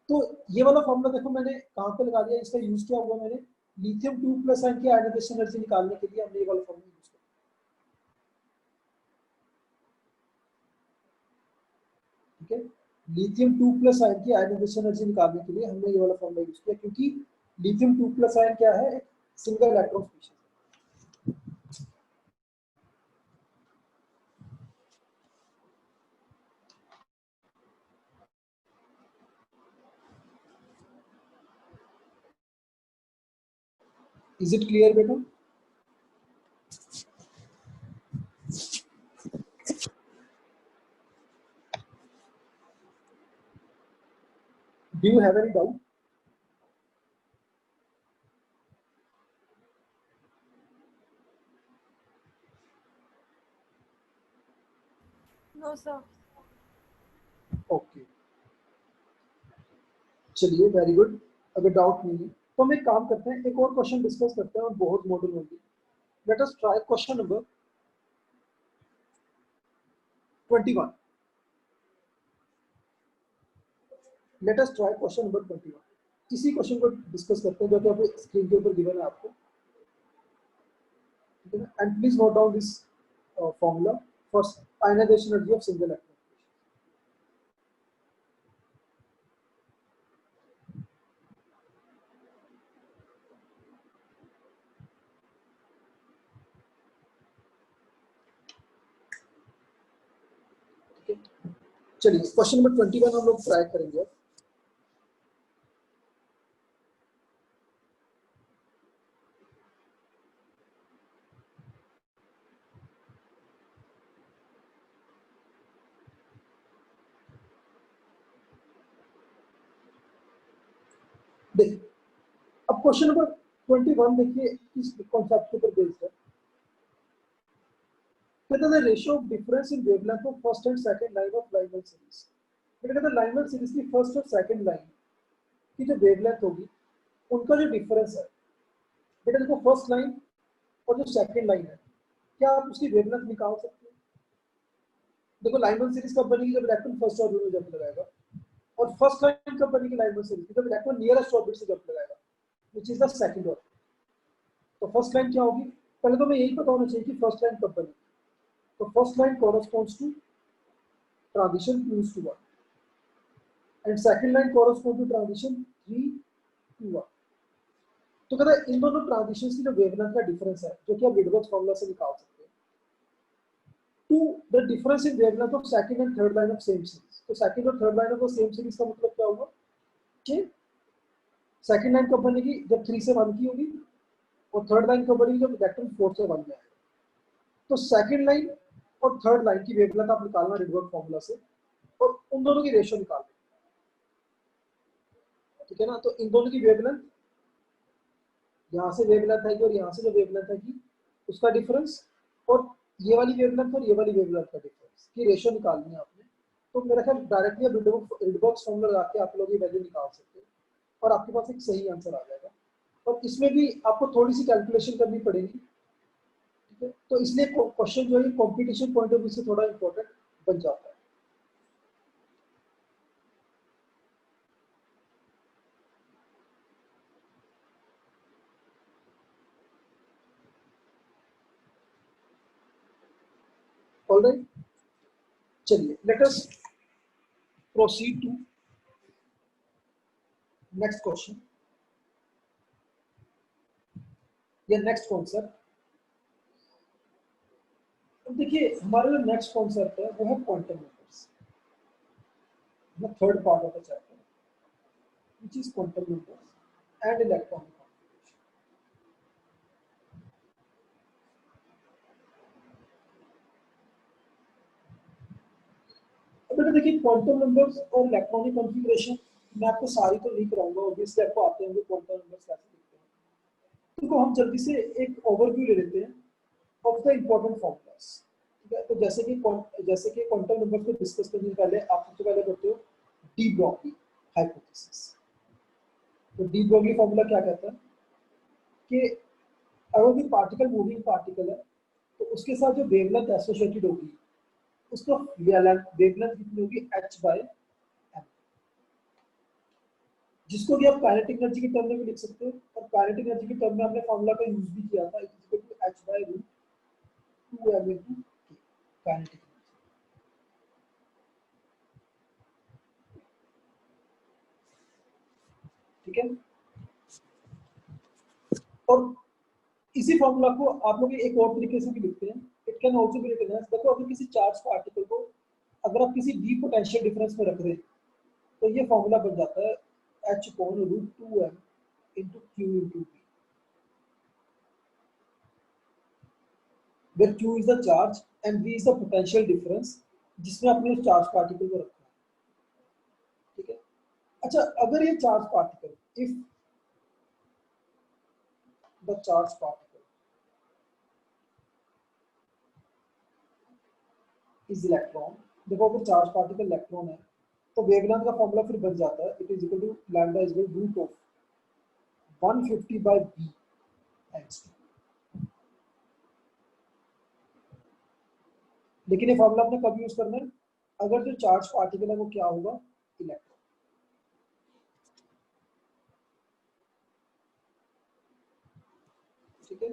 तो ये वाला फॉर्मूला देखो मैंने कहाँ पे लगा दिया, इसका यूज क्या हुआ, मैंने लिथियम 2 प्लस आयन की आयनाइजेशन एनर्जी निकालने के लिए हमने ये वाला फॉर्मूला यूज किया। ठीक है, लिथियम 2 प्लस आयन की आयनाइजेशन एनर्जी निकालने के लिए हमने ये वाला फॉर्मूला यूज किया, क्योंकि लिथियम 2 प्लस आयन क्या है, एक single electron species. Is it clear बेटा? Do you have any doubt? No, sir. Okay, चलिए वेरी गुड। अगर डाउट नहीं है तो हम एक काम करते हैं, एक और क्वेश्चन डिस्कस करते हैं और बहुत मॉडल होंगे। Let us try question number 21। Let us try question number 21। इसी क्वेश्चन को डिस्कस करते हैं जो कि आपको स्क्रीन के ऊपर गिवन है आपको। ठीक है ना, and please note down this formula for ionization energy of single electron. चलिए क्वेश्चन नंबर 21 हम लोग ट्राई करेंगे। देखिए अब क्वेश्चन नंबर 21 देखिए इस कॉन्सेप्ट के ऊपर बेस्ड है। कहते हैं ratio of difference in wavelength of first and second line of lineman series. कहते हैं लाइनमैन सीरीज की फर्स्ट और सेकंड लाइन की जो वेवलेंथ होगी उनका जो डिफरेंस है, बेटा देखो फर्स्ट लाइन और जो सेकंड लाइन है, क्या आप उसकी वेवलेंथ निकाल सकते हैं? देखो लाइनमैन सीरीज कब बनेगी, जब इलेक्ट्रॉन फर्स्ट ऑर्बिट में जंप लगाएगा, और फर्स्ट लाइन कब बनेगी लाइनमैन सीरीज, जब इलेक्ट्रॉन नियरेस्ट ऑर्बिट से जंप लगाएगा, which is the second orbit. तो फर्स्ट लाइन क्या होगी, पहले तो हमें यही पता होना चाहिए कि फर्स्ट लाइन कब बनेगी। तो first line corresponds to transition 2 to 1 and second line correspond to transition 3 to 1। तो कहता है इन दोनों ट्रांजिशंस की जो वेवलेंथ का डिफरेंस है, जो कि आप विडवर्थ फॉर्मूला से निकाल सकते हैं, to the difference in wavelength of second and third line of same series. तो सेकंड और third line of same series का मतलब क्या होगा कि सेकंड लाइन कब बनेगी जब 3 से 1 की होगी, और थर्ड लाइन कब बनेगी जब इलेक्ट्रॉन 4 से 1 में आएगा। तो सेकंड लाइन और थर्ड लाइन की वेवलेंथ आप निकालना रिडबर्ग फॉर्मूला से, और उन दोनों की रेशियो निकालना, ठीक है ना। तो इन दोनों की वेवलेंथ, यहाँ से वेवलेंथ आएगी और यहाँ से जो वेवलेंथ आएगी उसका डिफरेंस, और ये वाली वेवलेंथ और ये वाली वेवलेंथ का डिफरेंस की रेशियो निकालनी है आपने। तो मेरा ख्याल डायरेक्टली आप रिडबर्ग फॉर्मूला लगा के आप लोग ये वैल्यू निकाल सकते हो और आपके पास एक सही आंसर आ जाएगा। और इसमें भी आपको थोड़ी सी कैलकुलेशन करनी पड़ेगी, ठीक है। तो इसलिए क्वेश्चन जो है कंपटीशन पॉइंट ऑफ व्यू से थोड़ा इंपॉर्टेंट बन जाता है। ऑलराइट, चलिए let us proceed to next question या नेक्स्ट कॉन्सेप्ट। अब देखिए हमारा जो नेक्स्ट कॉन्सेप्ट है वो है quantum numbers, third part of the chapter which is quantum numbers and electronic configuration. अब बेटा देखिए क्वांटम नंबर्स और इलेक्ट्रॉनिक कॉन्फिगरेशन मैं आपको सारी तो नहीं कराऊंगा, ऑब्वियसली आपको आते होंगे क्वांटम नंबर्स कैसे लिखते हैं। तो हम जल्दी से एक ओवरव्यू ले लेते हैं ऑफ द इंपॉर्टेंट फॉर्मूलास, ठीक है। तो जैसे कि क्वांटम नंबर्स को डिस्कस करने से पहले आप सबसे पहले करते हो डी ब्रॉगली हाइपोथेसिस। तो डी ब्रॉगली फॉर्मूला क्या कहता है कि अगर कोई पार्टिकल मूविंग पार्टिकल है तो उसके साथ जो वेवलेंथ एसोसिएटेड होगी उसको वेवलेंथ कितनी होगी h/m, जिसको भी आप काइनेटिक एनर्जी के टर्म में भी लिख सकते हो। और काइनेटिक एनर्जी के टर्म में हमने फॉर्मूला का यूज भी किया था, h/√2m * k काइनेटिक एनर्जी, ठीक है। और इसी फॉर्मूला को आप लोग एक और तरीके से भी लिखते हैं, it can also be written as, देखो अगर किसी चार्ज पार्टिकल को अगर आप किसी डी पोटेंशियल डिफरेंस में रख रहे हैं तो ये फॉर्मूला बन जाता है h/√2m * q * v, where q is the charge and v is the potential difference जिसमें आपने उस चार्ज पार्टिकल को रखा है, ठीक है। अच्छा अगर ये charge particle, if the charge particle is electron, देखो अगर चार्ज पार्टिकल इलेक्ट्रॉन है तो वेवलेंथ का फॉर्मूला फिर बन जाता है it is equal to lambda is equal to √150/b x। लेकिन ये फॉर्मूला आपने कब यूज करना है, अगर जो चार्ज पार्टिकल है वो क्या होगा, इलेक्ट्रॉन, ठीक है।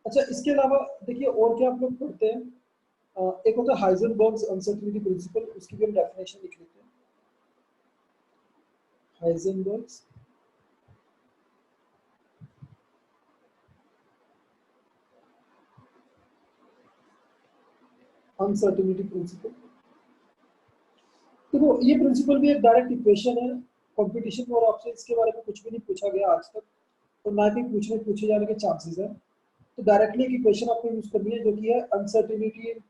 अच्छा इसके अलावा देखिए और क्या आप लोग पढ़ते हैं, एक होता है हाइजेनबर्ग्स अनसर्टेनिटी प्रिंसिपल, उसकी भी हम डेफिनेशन लिख लेते हैं। हाइजेनबर्ग्स अनसर्टेनिटी प्रिंसिपल, देखो ये प्रिंसिपल भी एक डायरेक्ट इक्वेशन है कंपटीशन में, और आपसे इसके बारे में कुछ भी नहीं पूछा गया आज तक, और ना ही पूछे जाने के चांसेस है। तो डायरेक्टली एक इक्वेशन आपको यूज करनी है जो कि है uncertainty in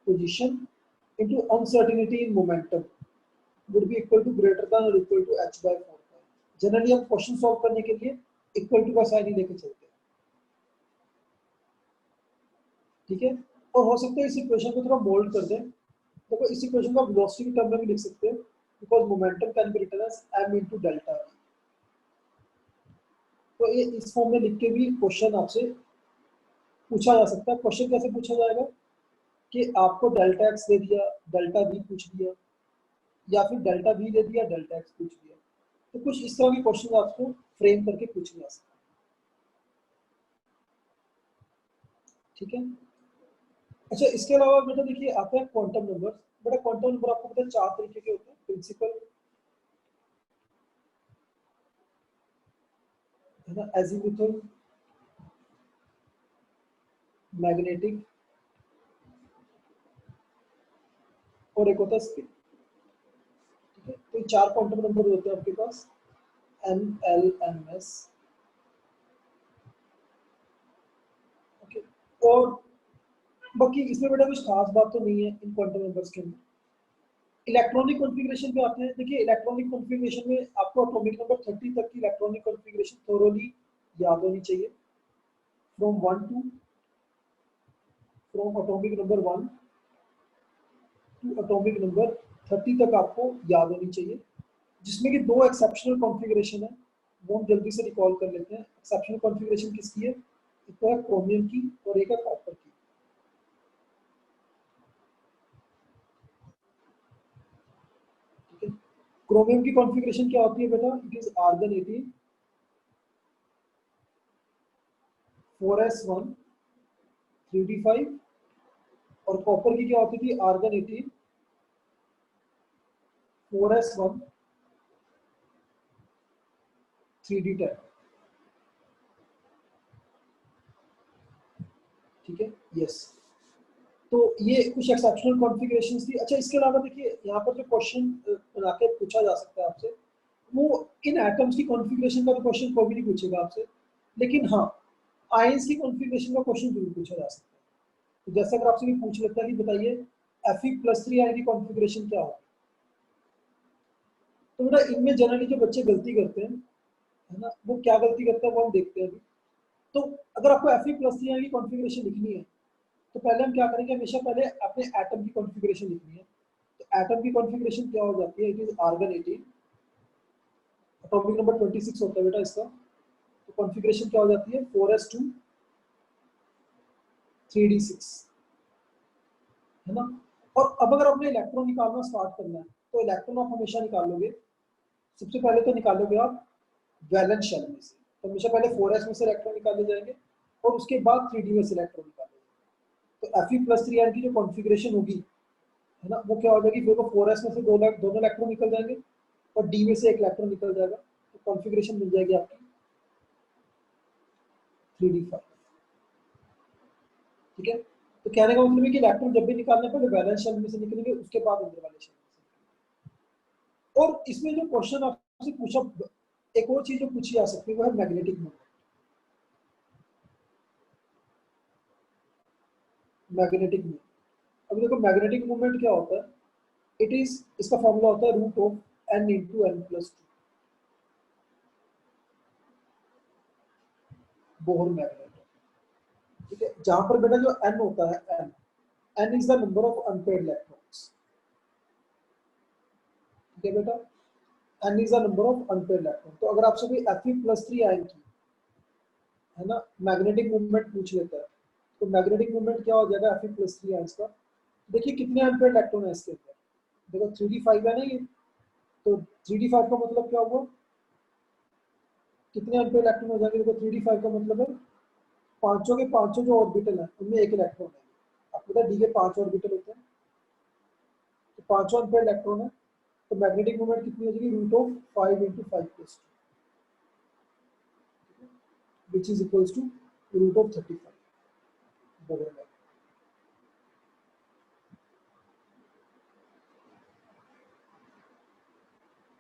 position into uncertainty in momentum would be equal to greater than और इक्वल टू h/4। जनरली हम क्वेश्चन सॉल्व करने के लिए इक्वल टू का साइन ही लेके चलते हैं, ठीक है। और हो सकता है इस इक्वेशन को थोड़ा मोल्ड कर दें, देखो इस इक्वेशन को वेलोसिटी के टर्म में भी लिख सकते हैं because momentum can be written as m * delta v। तो ये इस फॉर्म में लिख के भी क्वेश्चन आपसे पूछा जा सकता है। क्वेश्चन कैसे पूछा जाएगा कि आपको डेल्टा x दे दिया, डेल्टा v पूछ दिया, या फिर डेल्टा v दे दिया, डेल्टा x पूछ दिया। तो कुछ इस तरह के क्वेश्चन आपको फ्रेम करके पूछे जा सकते हैं, ठीक है। अच्छा इसके अलावा बेटा देखिए आता है क्वांटम नंबर। बेटा क्वांटम नंबर आपको पता है 4 तरीके के होते हैं, प्रिंसिपल है ना, एजीमुथल, मैग्नेटिक और एक होता है स्पिन। ठीक है, तो 4 क्वांटम नंबर होते हैं आपके पास, N, L, M, S। Okay, और बाकी इसमें बेटा कुछ खास बात तो नहीं है इन क्वांटम नंबर्स के अंदर। इलेक्ट्रॉनिक कॉन्फ़िगरेशन पे आते हैं। देखिए इलेक्ट्रॉनिक कॉन्फ़िगरेशन में आपको एटॉमिक नंबर 30 तक की इलेक्ट्रॉनिक कॉन्फ़िगरेशन थोरोली याद होनी चाहिए। From atomic number 1 to atomic number 30 तक आपको याद होनी चाहिए, जिसमें कि 2 एक्सेप्शनल कॉन्फ़िगरेशन है, वो हम जल्दी से रिकॉल कर लेते हैं। एक्सेप्शनल कॉन्फ़िगरेशन किसकी है? एक तो है क्रोमियम की और एक है कॉपर की। ठीक है, क्रोमियम की कॉन्फ़िगरेशन क्या होती है बेटा? It is argon 18 4s1 3d5, और कॉपर की क्या होती थी? Argon 18 4s1 3d10। ठीक है, यस। तो ये कुछ एक्सेप्शनल कॉन्फ़िगरेशंस थी। अच्छा, इसके अलावा देखिए यहाँ पर जो क्वेश्चन बना के पूछा जा सकता है आपसे, वो इन एटम्स की कॉन्फ़िगरेशन का तो क्वेश्चन कोई भी नहीं पूछेगा आपसे, लेकिन हाँ आयंस की कॉन्फ़िगरेशन का क्वेश्चन जरूर पूछा जा सकता है। तो जैसे अगर आपसे भी पूछ लेता है कि बताइए Fe+3 आयन की कॉन्फ़िगरेशन क्या होगी, तो बेटा इनमें जनरली जो बच्चे गलती करते हैं, है ना, वो क्या गलती करते हैं वो हम देखते हैं अभी। तो अगर आपको Fe+3 आयन की कॉन्फ़िगरेशन लिखनी है, तो पहले हम क्या करेंगे? हमेशा पहले अपने एटम की कॉन्फ़िगरेशन लिखनी है। तो एटम की कॉन्फ़िगरेशन क्या हो जाती है? It is argon 18, atomic number 26 होता है बेटा इसका। तो कॉन्फ़िगरेशन क्या हो जाती है? 4s2 3d6, है ना। और अब अगर आपने इलेक्ट्रॉन निकालना स्टार्ट करना है, तो इलेक्ट्रॉन आप हमेशा निकालोगे, सबसे पहले तो निकालोगे आप वैलेंस शेल में से। तो हमेशा पहले 4s में से इलेक्ट्रॉन निकाले जाएंगे और उसके बाद 3d में से इलेक्ट्रॉन निकाले जाएंगे। तो Fe+3 आयन की जो कॉन्फ़िगरेशन होगी, है ना, वो क्या हो जाएगी? फिर वो 4s में से दोनों इलेक्ट्रॉन निकल जाएंगे और d में से एक इलेक्ट्रॉन निकल जाएगा। तो कॉन्फ़िगरेशन मिल जाएगी आपकी 3d5। ठीक है, तो कहने का मतलब है कि इलेक्ट्रॉन जब भी निकालने पहले वैलेंस शेल में से निकलेंगे, उसके बाद अंदर वाले शेल में से। और इसमें जो क्वेश्चन आपसे पूछा, एक और चीज जो पूछी जा सकती है वो है मैग्नेटिक मोमेंट। मैग्नेटिक मोमेंट, अब देखो मैग्नेटिक मोमेंट क्या होता है? इट इज, इसका फॉर्मूला होता है √n × n+2 बोहर मैग्नेट। ठीक है, जहां पर बेटा जो n होता है, n is the number of unpaired electrons. ठीक है बेटा, n is the number of unpaired electron. तो अगर आपसे कोई Fe+3 आयन की, है ना, मैग्नेटिक मूवमेंट पूछ लेता है, तो मैग्नेटिक मूवमेंट क्या हो जाएगा Fe+3 आयंस का? देखिए कितने अनपेयर्ड इलेक्ट्रॉन है इसके अंदर, देखो 3d5 है ना ये, तो 3d5 का मतलब क्या हुआ? कितने अनपेयर्ड इलेक्ट्रॉन हो जाएंगे? देखो 3d5 का मतलब है पांचों के पांचों जो ऑर्बिटल है उनमें एक इलेक्ट्रॉन है। आपको पता है डी के 5 ऑर्बिटल होते हैं, तो पांचों अनपेयर्ड इलेक्ट्रॉन है। तो मैग्नेटिक मोमेंट कितनी हो जाएगी? √5 × 5+2, which is equals to √35 Bohr magnet.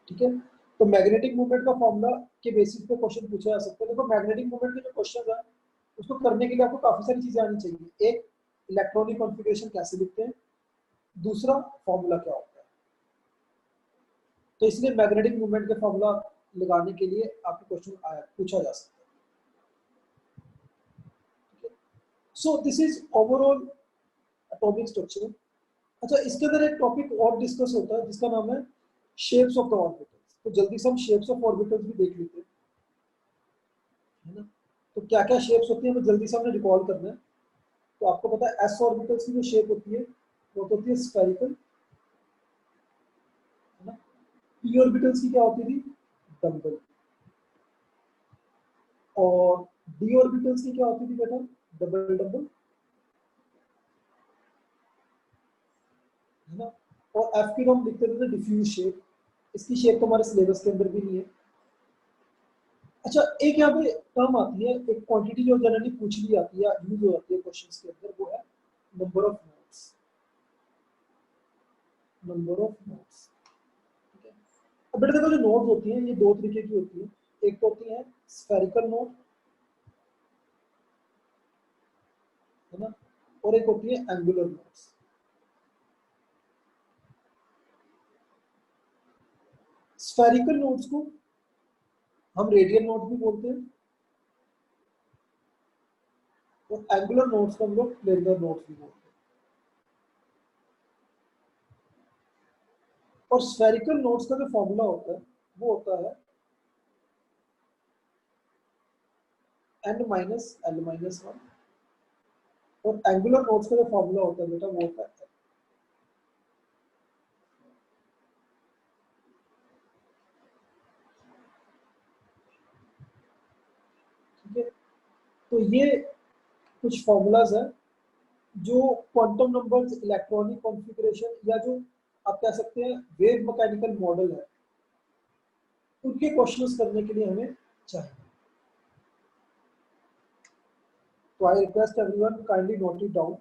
ठीक है, तो मैग्नेटिक मूवमेंट का फॉर्मूला के बेसिस पे क्वेश्चन पूछा जा सकता है। देखो मैग्नेटिक मूवमेंट के जो क्वेश्चन है उसको करने के लिए आपको काफी सारी चीजें आनी चाहिए। एक, इलेक्ट्रॉनिक कॉन्फ़िगरेशन कैसे लिखते हैं, दूसरा फॉर्मूला क्या होता है। तो इसलिए मैग्नेटिक मूवमेंट का फॉर्मूला लगाने के लिए आपको क्वेश्चन पूछा जा सकता है। सो this is overall atomic structure. अच्छा, इसके अंदर एक टॉपिक और डिस्कस होता है जिसका नाम है शेप्स ऑफ द ऑर्बिटल्स। तो जल्दी से हम शेप्स ऑफ ऑर्बिटल्स भी देख लेते हैं, है ना। तो क्या क्या शेप्स होती है वो जल्दी से हमने रिकॉल करना है। तो आपको पता है एस ऑर्बिटल्स की जो शेप होती है वो होती है स्फेरिकल, है ना। पी ऑर्बिटल्स की क्या होती थी? डम्बल। और डी ऑर्बिटल्स की क्या होती थी बेटा? डबल डम्बल, है ना। और एफ की हम लिखते थे डिफ्यूज शेप। इसकी शेप तो हमारे सिलेबस के अंदर भी नहीं है। अच्छा, एक यहाँ पे टर्म आती है, एक क्वांटिटी जो जनरली पूछ ली जाती है, यूज हो जाती है क्वेश्चंस के अंदर, वो है number of modes. Number of nodes. ठीक है, अब बेटा देखो जो नोड्स होती हैं ये दो तरीके की होती है, एक तो होती है स्फेरिकल नोड, है ना, और एक होती है एंगुलर नोड्स। स्फेरिकल नोड्स को हम रेडियल नोड्स भी बोलते हैं और एंगुलर नोड्स को हम लोग प्लेनर नोड्स भी बोलते हैं। और स्फेरिकल नोड्स का जो फॉर्मूला होता है वो होता है n minus l minus one, और एंगुलर नोड्स का जो फॉर्मूला होता है बेटा वो होता है ठीक है। तो ये कुछ फॉर्मूलाज है जो क्वांटम नंबर्स, इलेक्ट्रॉनिक कॉन्फ़िगरेशन, या जो आप कह सकते हैं वेव मैकेनिकल मॉडल है, उनके क्वेश्चंस करने के लिए हमें चाहिए। तो I request everyone kindly note it down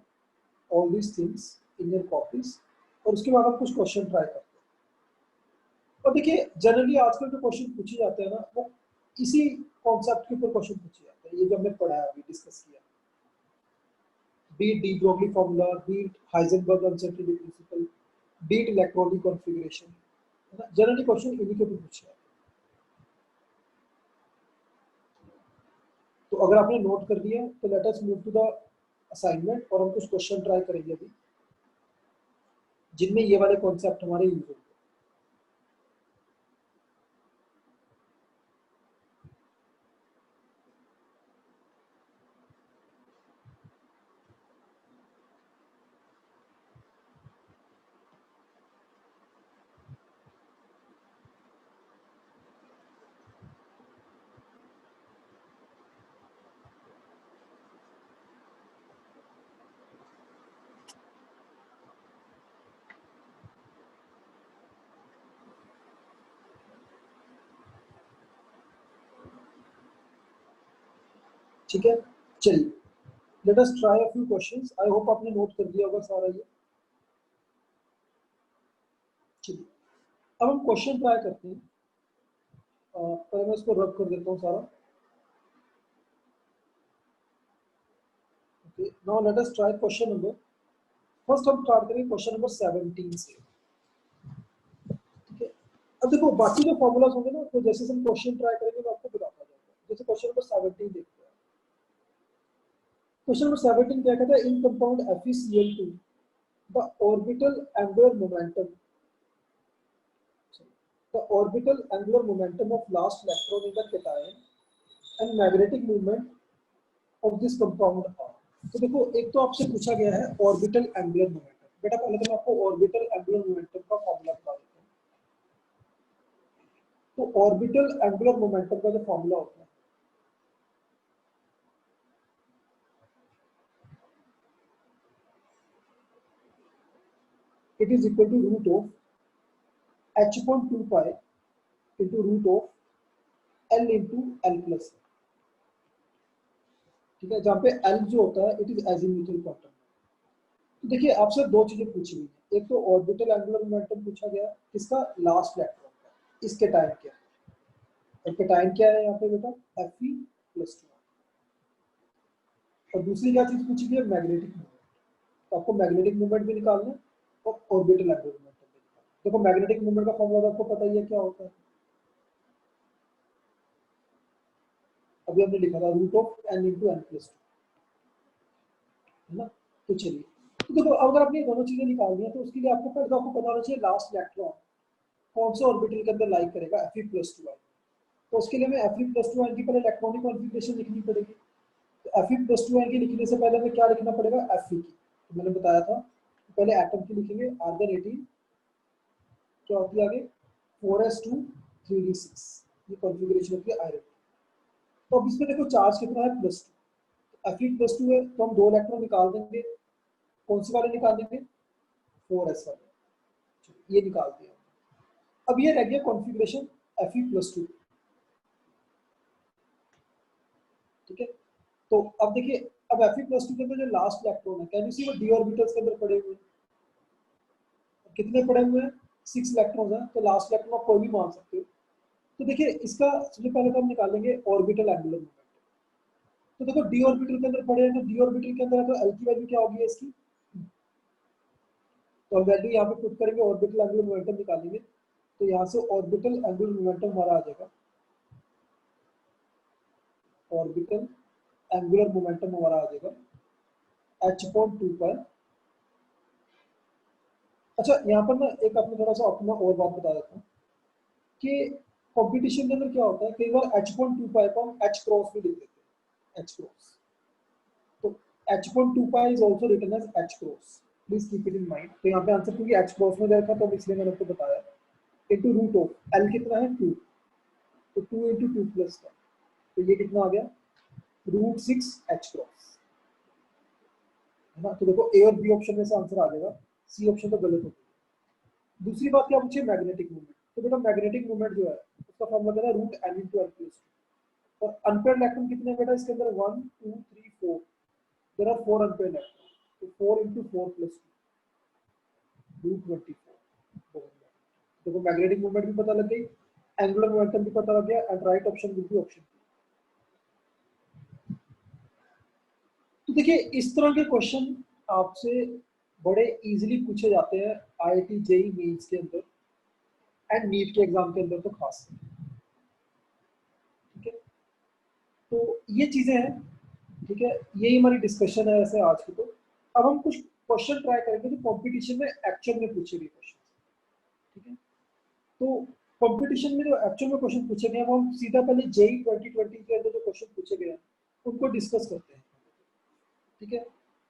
all these things in your copies, और उसके बाद हम कुछ क्वेश्चन ट्राई करते हैं। और देखिए जनरली आजकल जो क्वेश्चन पूछे जाते हैं ना वो इसी कॉन्सेप्ट के ऊपर क्वेश्चन पूछे जाते हैं, ये जो हमने पढ़ा है अभी डिस्कस किया, be it de Broglie formula, be it Heisenberg uncertainty principle, be it electronic configuration, है ना, जनरली क्वेश्चन इन्हीं के ऊपर पूछे जाते हैं। तो अगर आपने नोट कर दिया तो let us move to the assignment, और हम कुछ क्वेश्चन ट्राई करेंगे अभी जिनमें ये वाले कॉन्सेप्ट हमारे यूज होंगे। ठीक है, चलिए let us try a few questions. I hope आपने नोट कर दिया होगा सारा ये। चलिए अब हम क्वेश्चन ट्राई करते हैं। पहले मैं इसको रब कर देता हूँ सारा। Okay, now let us try question number, first हम स्टार्ट करेंगे क्वेश्चन नंबर 17 से। ठीक है, अब देखो बाकी जो फॉर्मूलाज होंगे ना, तो जैसे हम क्वेश्चन ट्राई करेंगे मैं आपको बताता जाऊंगा। जैसे क्वेश्चन नंबर 17 देखते हैं। क्वेश्चन नंबर 17 क्या कहता है, in compound FeCl2 the orbital angular momentum, the orbital angular momentum of last electron in the cation and magnetic movement of this compound are। तो देखो एक तो आपसे पूछा गया है ऑर्बिटल एंगुलर मोमेंटम। बेटा पहले तो मैं आपको ऑर्बिटल एंगुलर मोमेंटम का फॉर्मूला बता देता हूँ। तो ऑर्बिटल एंगुलर मोमेंटम का जो फॉर्मूला होता है it is equal to root of h upon 2 pi into root of l into l plus। ठीक है, जहाँ पे l जो होता है इट इज एजीमुथल क्वांटम। तो देखिए आपसे दो चीजें पूछी गई हैं, एक तो ऑर्बिटल एंगुलर मोमेंटम पूछा गया है, किसका, लास्ट इलेक्ट्रॉन का, इसके टाइम क्या है, और टाइम क्या है यहाँ पे बेटा Fe+2। और दूसरी क्या चीज पूछी गई है, मैग्नेटिक मूवमेंट। तो आपको मैग्नेटिक मूवमेंट भी निकालना है और ऑर्बिटल एंगुलर मोमेंटम भी निकालना है। देखो मैग्नेटिक मूवमेंट का फॉर्मूला आपको पता ही है क्या होता है, अभी हमने लिखा था root of n into n+2, है ना। तो चलिए, तो देखो अगर आपने दोनों चीजें निकाल दी हैं तो उसके लिए आपको पहले तो आपको पता होना चाहिए लास्ट इलेक्ट्रॉन कौन से ऑर्बिटल के अंदर लाइक करेगा, Fe+2। तो उसके लिए हमें Fe+2 की पहले इलेक्ट्रॉनिक कॉन्फ़िगरेशन लिखनी पड़ेगी। तो Fe+2 की लिखने से पहले हमें क्या लिखना पड़ेगा, Fe की। तो मैंने बताया था पहले एटम की लिखेंगे, आर्गन 18 क्या होती है आगे 4s2 3d6, ये कॉन्फ़िगरेशन होती है आयरन। तो अब इसमें देखो चार्ज कितना है, +2। Fe+2 है तो हम दो इलेक्ट्रॉन निकाल देंगे, कौन से वाले निकाल देंगे, 4s वाले, ये निकाल दिया। अब ये रह गया कॉन्फ़िगरेशन Fe+2। ठीक है, तो अब देखिए अब Fe+2 के अंदर जो लास्ट इलेक्ट्रॉन है, कैन यू सी वो d ऑर्बिटल्स के अंदर पड़े हुए हैं। कितने पड़े हुए हैं, 6 इलेक्ट्रॉन्स हैं, तो लास्ट इलेक्ट्रॉन आप कोई भी मान सकते हो। तो देखिए इसका सबसे पहले तो हम निकालेंगे ऑर्बिटल एंगुलर मोमेंटम। तो देखो डी ऑर्बिटल के अंदर पड़े हैं, तो डी ऑर्बिटल के अंदर है, तो एल की वैल्यू क्या होगी इसकी, तो वैल्यू यहाँ पे पुट करेंगे, ऑर्बिटल एंगुलर मोमेंटम निकालेंगे, तो यहाँ से ऑर्बिटल एंगुलर मोमेंटम हमारा आ जाएगा, ऑर्बिटल एंगुलर मोमेंटम हमारा आ जाएगा h/2 पाई। अच्छा यहाँ पर ना एक आपको थोड़ा सा अपना और बात बता देता हूँ कि कंपटीशन के अंदर क्या होता है, कई बार h/2 पाई को हम h क्रॉस भी लिख देते हैं, h क्रॉस, तो h/2 pi is also written as h cross, please keep it in mind. तो यहाँ पे आंसर क्योंकि h क्रॉस में दे रखा, तो इसलिए मैंने आपको बताया, इनटू रूट ऑफ l कितना है 2, तो 2 × 2 + 1, तो ये कितना आ गया √6 h क्रॉस, है ना। तो देखो ए और बी ऑप्शन में से आंसर आ जाएगा, सी ऑप्शन तो गलत होगी। दूसरी बात क्या पूछे, मैग्नेटिक मूवमेंट। तो बेटा मैग्नेटिक मूवमेंट जो है उसका फॉर्मूला क्या है, √n × n+2, और अनपेयर्ड इलेक्ट्रॉन कितने हैं बेटा इसके अंदर, 1 2 3 4, देयर आर 4 अनपेयर्ड इलेक्ट्रॉन, तो 4 × 4 + 2 √24। देखो मैग्नेटिक मूवमेंट भी पता लग गई, एंगुलर मोमेंटम भी पता लग गया, and right option will be option. तो देखिए इस तरह के क्वेश्चन आपसे बड़े इजीली पूछे जाते हैं आईआईटी जेईई मेंस के अंदर एंड नीट के एग्जाम के अंदर तो खास, ठीक है। तो ये चीजें हैं, ठीक है, यही हमारी डिस्कशन है वैसे आज की। तो अब हम कुछ क्वेश्चन ट्राई करेंगे जो कंपटीशन में एक्चुअल में पूछे गए क्वेश्चन, ठीक है। तो कंपटीशन में जो एक्चुअल में क्वेश्चन पूछे गए हैं वो हम सीधा पहले जेईई 2020 के अंदर जो क्वेश्चन पूछे गए हैं उनको डिस्कस करते हैं, ठीक है।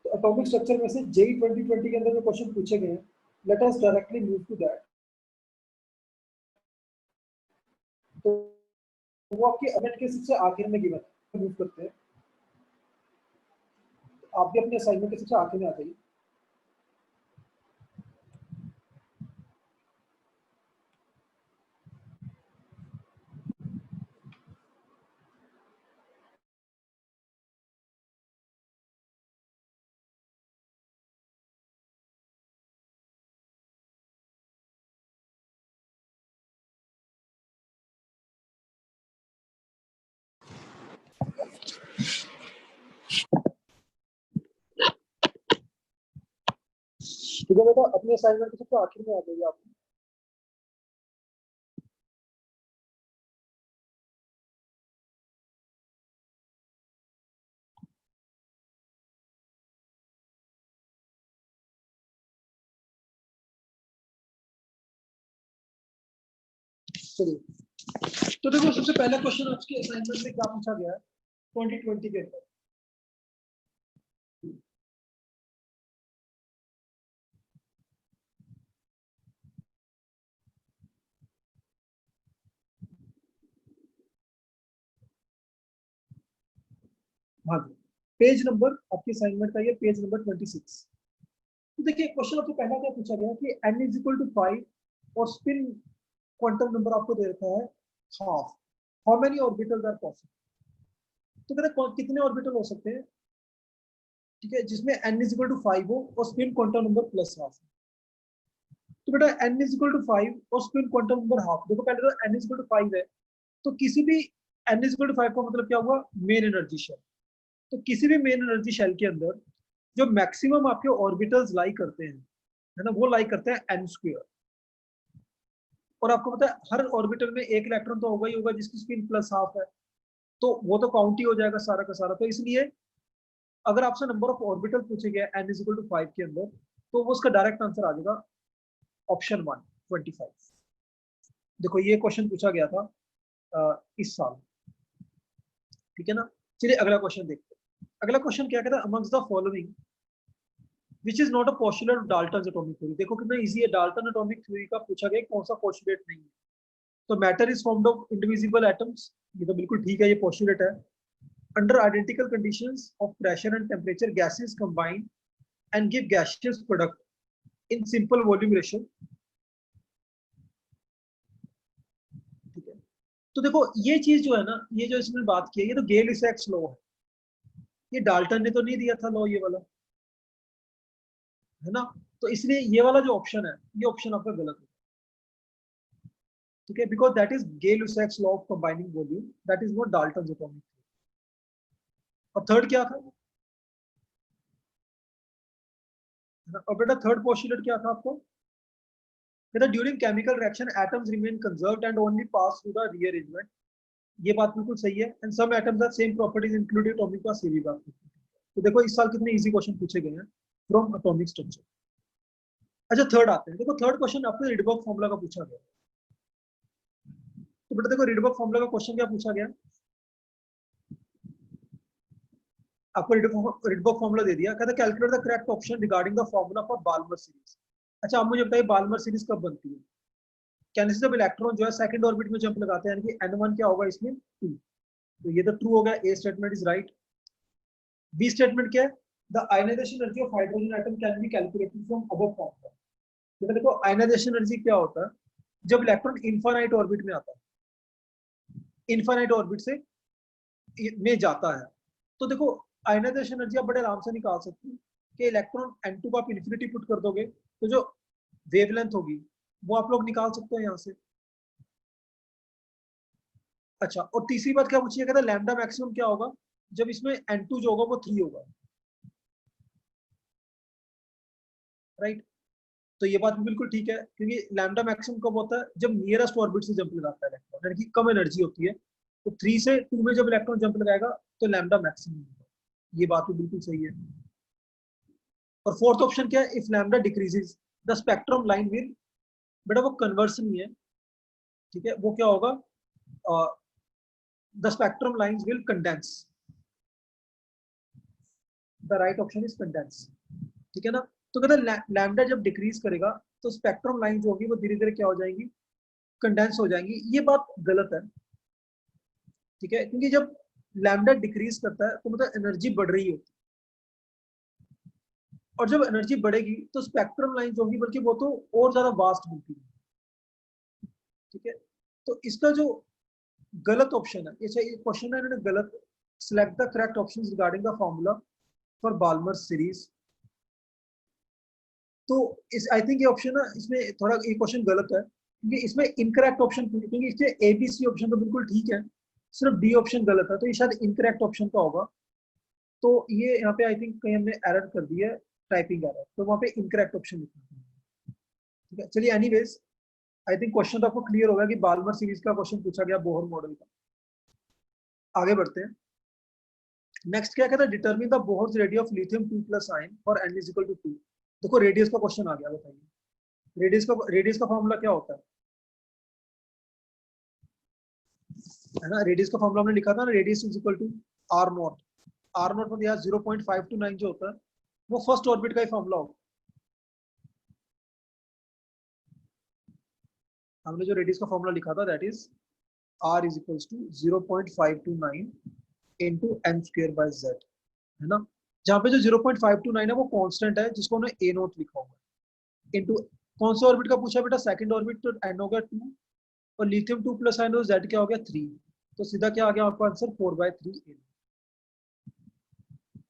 तो एटॉमिक स्ट्रक्चर में से जेईई 2020 के अंदर जो क्वेश्चन पूछे गए हैं, let us directly move to that. तो वो आपके अमेंट के सबसे आखिर में गिवन है, मूव करते हैं। आप भी अपने असाइनमेंट के सबसे आखिर में आ जाइए। ठीक है बेटा, अपने असाइनमेंट के सबसे आखिर में आ जाइए आप। चलिए, तो देखो सबसे पहला क्वेश्चन आपके असाइनमेंट में क्या पूछा गया है 2020 के अंदर। हाँ जी, पेज नंबर आपके असाइनमेंट का ये पेज नंबर 26। तो देखिए क्वेश्चन आपसे पहला क्या पूछा गया कि n = 5 और स्पिन क्वांटम नंबर आपको दे रखा है half, how many orbitals are possible. तो बेटा कितने ऑर्बिटल हो सकते हैं, ठीक है, जिसमें n = 5 हो और स्पिन क्वांटम नंबर +1/2। तो बेटा n = 5 और स्पिन क्वांटम नंबर हाफ, देखो पहले तो n = 5 है, तो किसी भी n = 5 का मतलब क्या हुआ, मेन एनर्जी शेल। तो किसी भी मेन एनर्जी शेल के अंदर जो मैक्सिमम आपके ऑर्बिटल्स लाई करते हैं, है ना, वो लाई करते हैं n²। और आपको पता है हर ऑर्बिटल में एक इलेक्ट्रॉन तो होगा ही होगा जिसकी स्पिन +1/2 है, तो वो तो काउंट ही हो जाएगा सारा का सारा। तो इसलिए अगर आपसे नंबर ऑफ ऑर्बिटल पूछे गए n = 5 के अंदर, तो वो उसका डायरेक्ट आंसर आ जाएगा ऑप्शन 1 25। देखो ये क्वेश्चन पूछा गया था इस साल, ठीक है ना। चलिए अगला क्वेश्चन देखते हैं। अगला क्वेश्चन क्या कहता है, amongst the following which is not a postulate of Dalton atomic theory. देखो कितना इजी है, डाल्टन एटॉमिक थ्योरी का पूछा गया कौन सा पोस्टुलेट नहीं है। तो matter is formed of indivisible atoms, ये तो बिल्कुल ठीक है, ये पोस्टुलेट है। Under identical conditions of pressure and temperature gases combine and give gaseous product in simple volume ratio, ठीक है। तो देखो ये चीज जो है ना, ये जो इसमें बात की है, ये तो गेल-लिसाक्स लॉ है, ये डाल्टन ने तो नहीं दिया था लॉ ये वाला, है ना। तो इसलिए ये वाला जो ऑप्शन है, ये ऑप्शन आपका गलत है, ठीक है, because that is Gay-Lussac's law of combining volume, that is not Dalton's atomic. और थर्ड क्या था, और बेटा थर्ड पोस्टुलेट क्या था आपको, कहता during chemical reaction atoms remain conserved and only pass through the rearrangement. ये बात बिल्कुल सही है, and some atoms have same properties including atomic mass, ये भी बात। तो देखो इस साल कितने इजी क्वेश्चन पूछे गए हैं फ्रॉम एटॉमिक स्ट्रक्चर। अच्छा थर्ड आते हैं, देखो थर्ड क्वेश्चन आपको रिडबर्ग फॉर्मूला का पूछा गया। तो बेटा देखो रिडबर्ग फॉर्मूला का क्वेश्चन क्या पूछा गया, आपको रिडबर्ग फॉर्मूला दे दिया, कहता calculate the correct option regarding the formula for Balmer series. अच्छा आप मुझे बताइए बाल्मर सीरीज कब बनती है, कैसे जब इलेक्ट्रॉन जो है सेकंड ऑर्बिट में जंप लगाते हैं, यानी कि n1 क्या होगा इसमें 2, तो ये तो ट्रू हो गया, A statement is right. B statement क्या है, the ionization energy of hydrogen atom can be calculated from above formula. तो देखो आयनाइजेशन एनर्जी क्या होता है, जब इलेक्ट्रॉन इनफाइनाइट ऑर्बिट में आता है, इनफाइनाइट ऑर्बिट से में जाता है, तो देखो आयनाइजेशन एनर्जी आप बड़े आराम से निकाल सकते हैं कि इलेक्ट्रॉन n2 को आप इन्फिनिटी पुट कर दोगे तो जो वेवलेंथ होगी वो आप लोग निकाल सकते हैं यहाँ से। अच्छा और तीसरी बात क्या पूछी है, कहता है लैम्डा मैक्सिमम क्या होगा जब इसमें n2 जो होगा वो 3 होगा, राइट। तो ये बात भी बिल्कुल ठीक है, क्योंकि लैम्डा मैक्सिमम कब होता है, जब नियरेस्ट ऑर्बिट से जंप लगाता है इलेक्ट्रॉन, यानी कि कम एनर्जी होती है, तो 3 से 2 में जब इलेक्ट्रॉन जंप लगाएगा तो लैम्डा मैक्सिमम होगा। ये बात भी बिल्कुल सही है। और फोर्थ ऑप्शन क्या है, if lambda decreases the spectrum line will, बेटा वो कन्वर्सन ही है, ठीक है, वो क्या होगा, the spectrum lines will condense, the right option is condense, ठीक है ना। तो कहता है लैम्डा जब डिक्रीज करेगा तो स्पेक्ट्रम लाइन जो होगी वो धीरे धीरे क्या हो जाएंगी, कंडेंस हो जाएंगी। ये बात गलत है, ठीक है, क्योंकि जब लैम्डा डिक्रीज करता है तो मतलब एनर्जी बढ़ रही होती है, और जब एनर्जी बढ़ेगी तो स्पेक्ट्रम लाइन जो होगी बल्कि वो तो और ज्यादा वास्ट बनती है, ठीक है। तो इसका जो गलत ऑप्शन है, ये क्वेश्चन है इन्होंने गलत, select the correct options regarding the formula for Balmer series. तो इस आई थिंक ये ऑप्शन ना इसमें थोड़ा ये क्वेश्चन गलत है, क्योंकि इसमें इनकरेक्ट ऑप्शन, क्योंकि इसमें ए बी सी ऑप्शन तो बिल्कुल ठीक है, सिर्फ डी ऑप्शन गलत है, तो ये शायद इनकरेक्ट ऑप्शन का होगा। तो ये यहाँ पे आई थिंक कहीं हमने एरर कर दी है, टाइपिंग एरर, तो वहाँ पे इनकरेक्ट ऑप्शन लिखना है, ठीक है। चलिए एनीवेज आई थिंक क्वेश्चन तो आपको क्लियर होगा कि बाल्मर सीरीज का क्वेश्चन पूछा गया बोहर मॉडल का। आगे बढ़ते हैं, नेक्स्ट क्या कहता है, determine the Bohr's radius of lithium 2+ ion for n = 2। देखो रेडियस का क्वेश्चन आ गया, बताइए रेडियस का फॉर्मूला क्या होता है ना, रेडियस का फॉर्मूला हमने लिखा था ना, radius is equal to r0, r0 मतलब यहाँ 0.529 जो होता है वो फर्स्ट ऑर्बिट का ही फॉर्मूला होगा। हमने जो रेडियस का फॉर्मूला लिखा था that is r is equals to 0.529 into n²/z, है ना, जहाँ पे जो 0.529 है वो कांस्टेंट है जिसको हमने a0 लिखा हुआ है, इनटू कौन से ऑर्बिट का पूछा बेटा, सेकंड ऑर्बिट, तो n हो गया 2 और लिथियम 2+ आयन और z क्या हो गया 3, तो सीधा क्या आ गया आपका आंसर 4/3 a।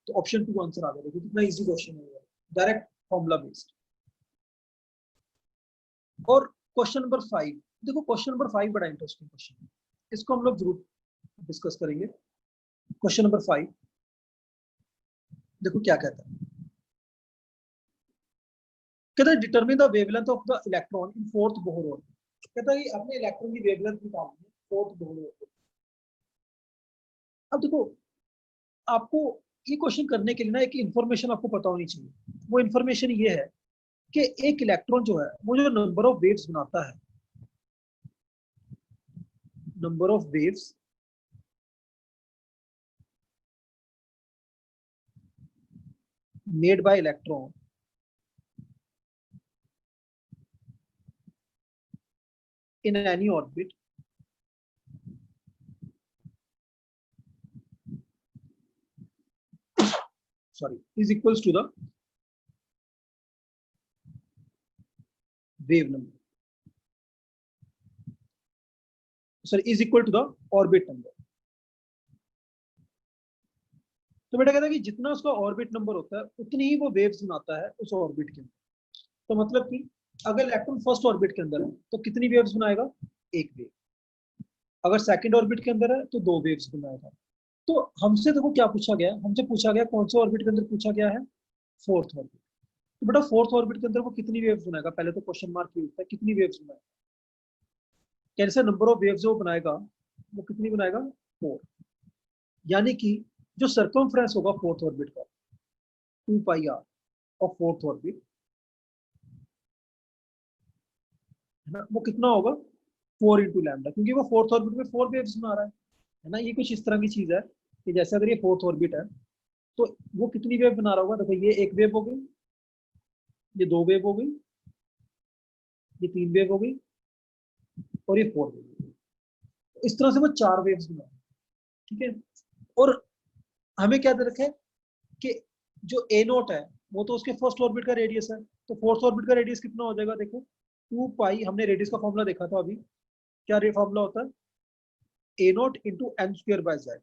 तो ऑप्शन 2 आंसर आ गया, देखिए कितना इजी क्वेश्चन है, डायरेक्ट फॉर्मूला बेस्ड। और क्वेश्चन नंबर 5, देखो क्वेश्चन नंबर 5 बड़ा इंटरेस्टिंग क्वेश्चन है, इसको हम लोग जरूर डिस्कस करेंगे। क्वेश्चन नंबर 5 देखो क्या कहता है, कहता है determine the wavelength of the electron in fourth Bohr orbit. कहता है कि अपने इलेक्ट्रॉन की वेवलेंथ निकालनी है फोर्थ बोहर ऑर्बिट। अब देखो आपको ये क्वेश्चन करने के लिए ना एक इंफॉर्मेशन आपको पता होनी चाहिए, वो इंफॉर्मेशन ये है कि एक इलेक्ट्रॉन जो है वो जो नंबर ऑफ वेव्स बनाता है, number of waves made by electron in any orbit is equals to the wave number, is equal to the orbit number। तो बेटा कहता है कि जितना उसका ऑर्बिट नंबर होता है उतनी ही वो वेव्स बनाता है उस ऑर्बिट के अंदर। तो मतलब कि अगर इलेक्ट्रॉन फर्स्ट ऑर्बिट के अंदर है तो कितनी वेव्स बनाएगा? एक वेव। अगर सेकंड ऑर्बिट के अंदर है तो दो वेव्स बनाएगा। तो हमसे देखो क्या पूछा गया, हमसे पूछा गया कौन से ऑर्बिट के अंदर पूछा गया है? Fourth orbit. तो बेटा फोर्थ ऑर्बिट के अंदर वो कितनी वेव्स बनाएगा? पहले तो क्वेश्चन मार्क ही होता है, कितनी वेव्स बनाएगा? कैसे नंबर ऑफ वेव्स जो बनाएगा वो कितनी बनाएगा? 4। यानी कि जो सर्कमफ्रेंस होगा फोर्थ ऑर्बिट का 2 पाई आर ऑफ फोर्थ ऑर्बिट, है ना, वो कितना होगा? 4 इंटू लैम्डा, क्योंकि वो फोर्थ ऑर्बिट में 4 वेव्स बना रहा है ना। ये कुछ इस तरह की चीज है कि जैसे अगर ये फोर्थ ऑर्बिट है तो वो कितनी वेव बना रहा होगा? देखो ये एक वेव हो गई, ये दो वेव हो गई, ये तीन वेव हो गई और ये 4 वेव हो गई। इस तरह से वो 4 वेव्स बना रहा है, ठीक है। और हमें क्या दे रखा है कि जो ए नोट है वो तो उसके फर्स्ट ऑर्बिट का रेडियस है, तो फोर्थ ऑर्बिट का रेडियस कितना हो जाएगा? देखो 2 पाई, हमने रेडियस का फॉर्मूला देखा था अभी, क्या फॉर्मूला होता है? A naught into n square by Z.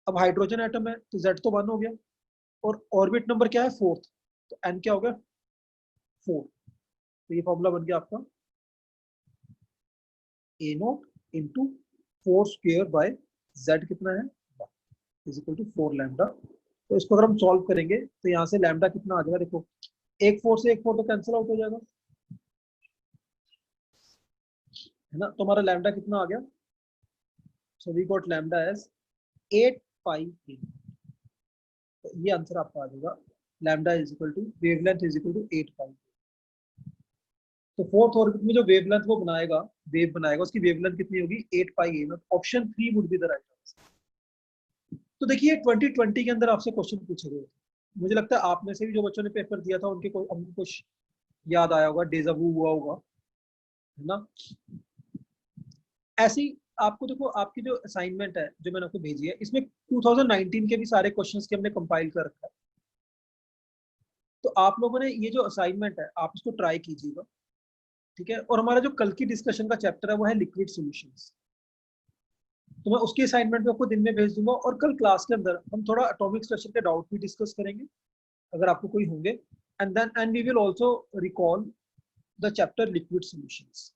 अब हाइड्रोजन एटम है तो जेड तो 1 हो गया, और ऑर्बिट नंबर क्या है? फोर्थ, तो एन क्या हो गया? 4। तो ये फॉर्मूला बन गया आपका a naught into 4 square by Z कितना है? Is equal to 4 lambda. तो इसको अगर हम सॉल्व करेंगे तो यहाँ से लैम्डा कितना आ जाएगा? देखो एक 4 से एक 4 तो कैंसिल आउट हो जाएगा, है ना। तो हमारा लैम्डा कितना आ गया? So we got lambda as 8 pi a. तो ये आंसर आपका आ जाएगा, lambda is equal to wavelength is equal to 8 pi. तो फोर्थ ऑर्बिट में जो वेवलेंथ वो बनाएगा, वेव बनाएगा, उसकी वेवलेंथ कितनी होगी? 8 pi a. Option 3 would be the right answer. तो देखिए 2020 के अंदर आपसे क्वेश्चन पूछे गए, मुझे लगता है आप में से भी जो बच्चों ने पेपर दिया था उनके उनको कुछ याद आया होगा, डेजा वू हुआ होगा, है ना। ऐसी आपको देखो, आपकी जो असाइनमेंट है जो मैंने आपको भेजी है, इसमें 2019 के भी सारे क्वेश्चंस के हमने कंपाइल कर रखा है। तो आप लोगों ने ये जो असाइनमेंट है आप इसको ट्राई कीजिएगा, ठीक है। और हमारा जो कल की डिस्कशन का चैप्टर है वो है लिक्विड सॉल्यूशंस। तो मैं उसकी असाइनमेंट भी आपको दिन में भेज दूंगा, और कल क्लास के अंदर हम थोड़ा एटॉमिक स्ट्रक्चर के डाउट भी डिस्कस करेंगे अगर आपको कोई होंगे, and we will also recall the chapter liquid solutions,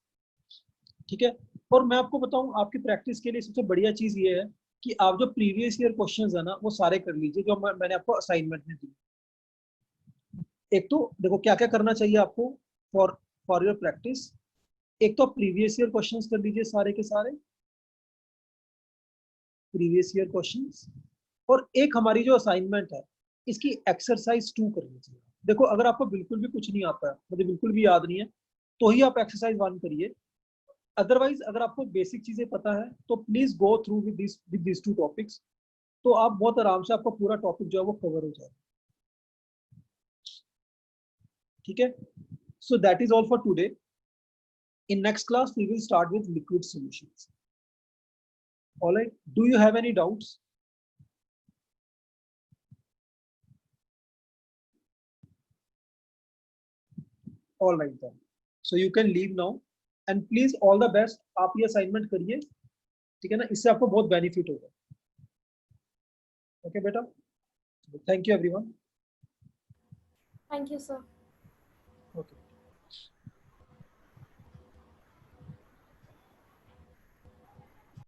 ठीक है। और मैं आपको बताऊं, आपकी प्रैक्टिस के लिए सबसे बढ़िया चीज ये है कि आप जो प्रीवियस ईयर क्वेश्चंस है ना वो सारे कर लीजिए जो मैंने आपको असाइनमेंट में दी। एक तो देखो क्या क्या करना चाहिए आपको फॉर फॉर योर प्रैक्टिस। एक तो प्रीवियस ईयर क्वेश्चंस कर लीजिए सारे के सारे, प्रीवियस ईयर क्वेश्चंस। और एक हमारी जो असाइनमेंट है इसकी एक्सरसाइज 2 कर लीजिए। देखो अगर आपको बिल्कुल भी कुछ नहीं आता है, मुझे बिल्कुल भी याद नहीं है, तो ही आप एक्सरसाइज 1 करिए। अदरवाइज अगर आपको बेसिक चीजें पता है तो please go through with this 2 topics, तो आप बहुत आराम से आपका पूरा टॉपिक जो है वो कवर हो जाएगा, ठीक है। So that is all for today. In next class we will start with liquid solutions. Alright, do you have any doubts? Alright then, so you can leave now, and please all the best. आप ये असाइनमेंट करिए, ठीक है ना, इससे आपको बहुत बेनिफिट होगा। ओके बेटा, thank you everyone. Thank you, sir.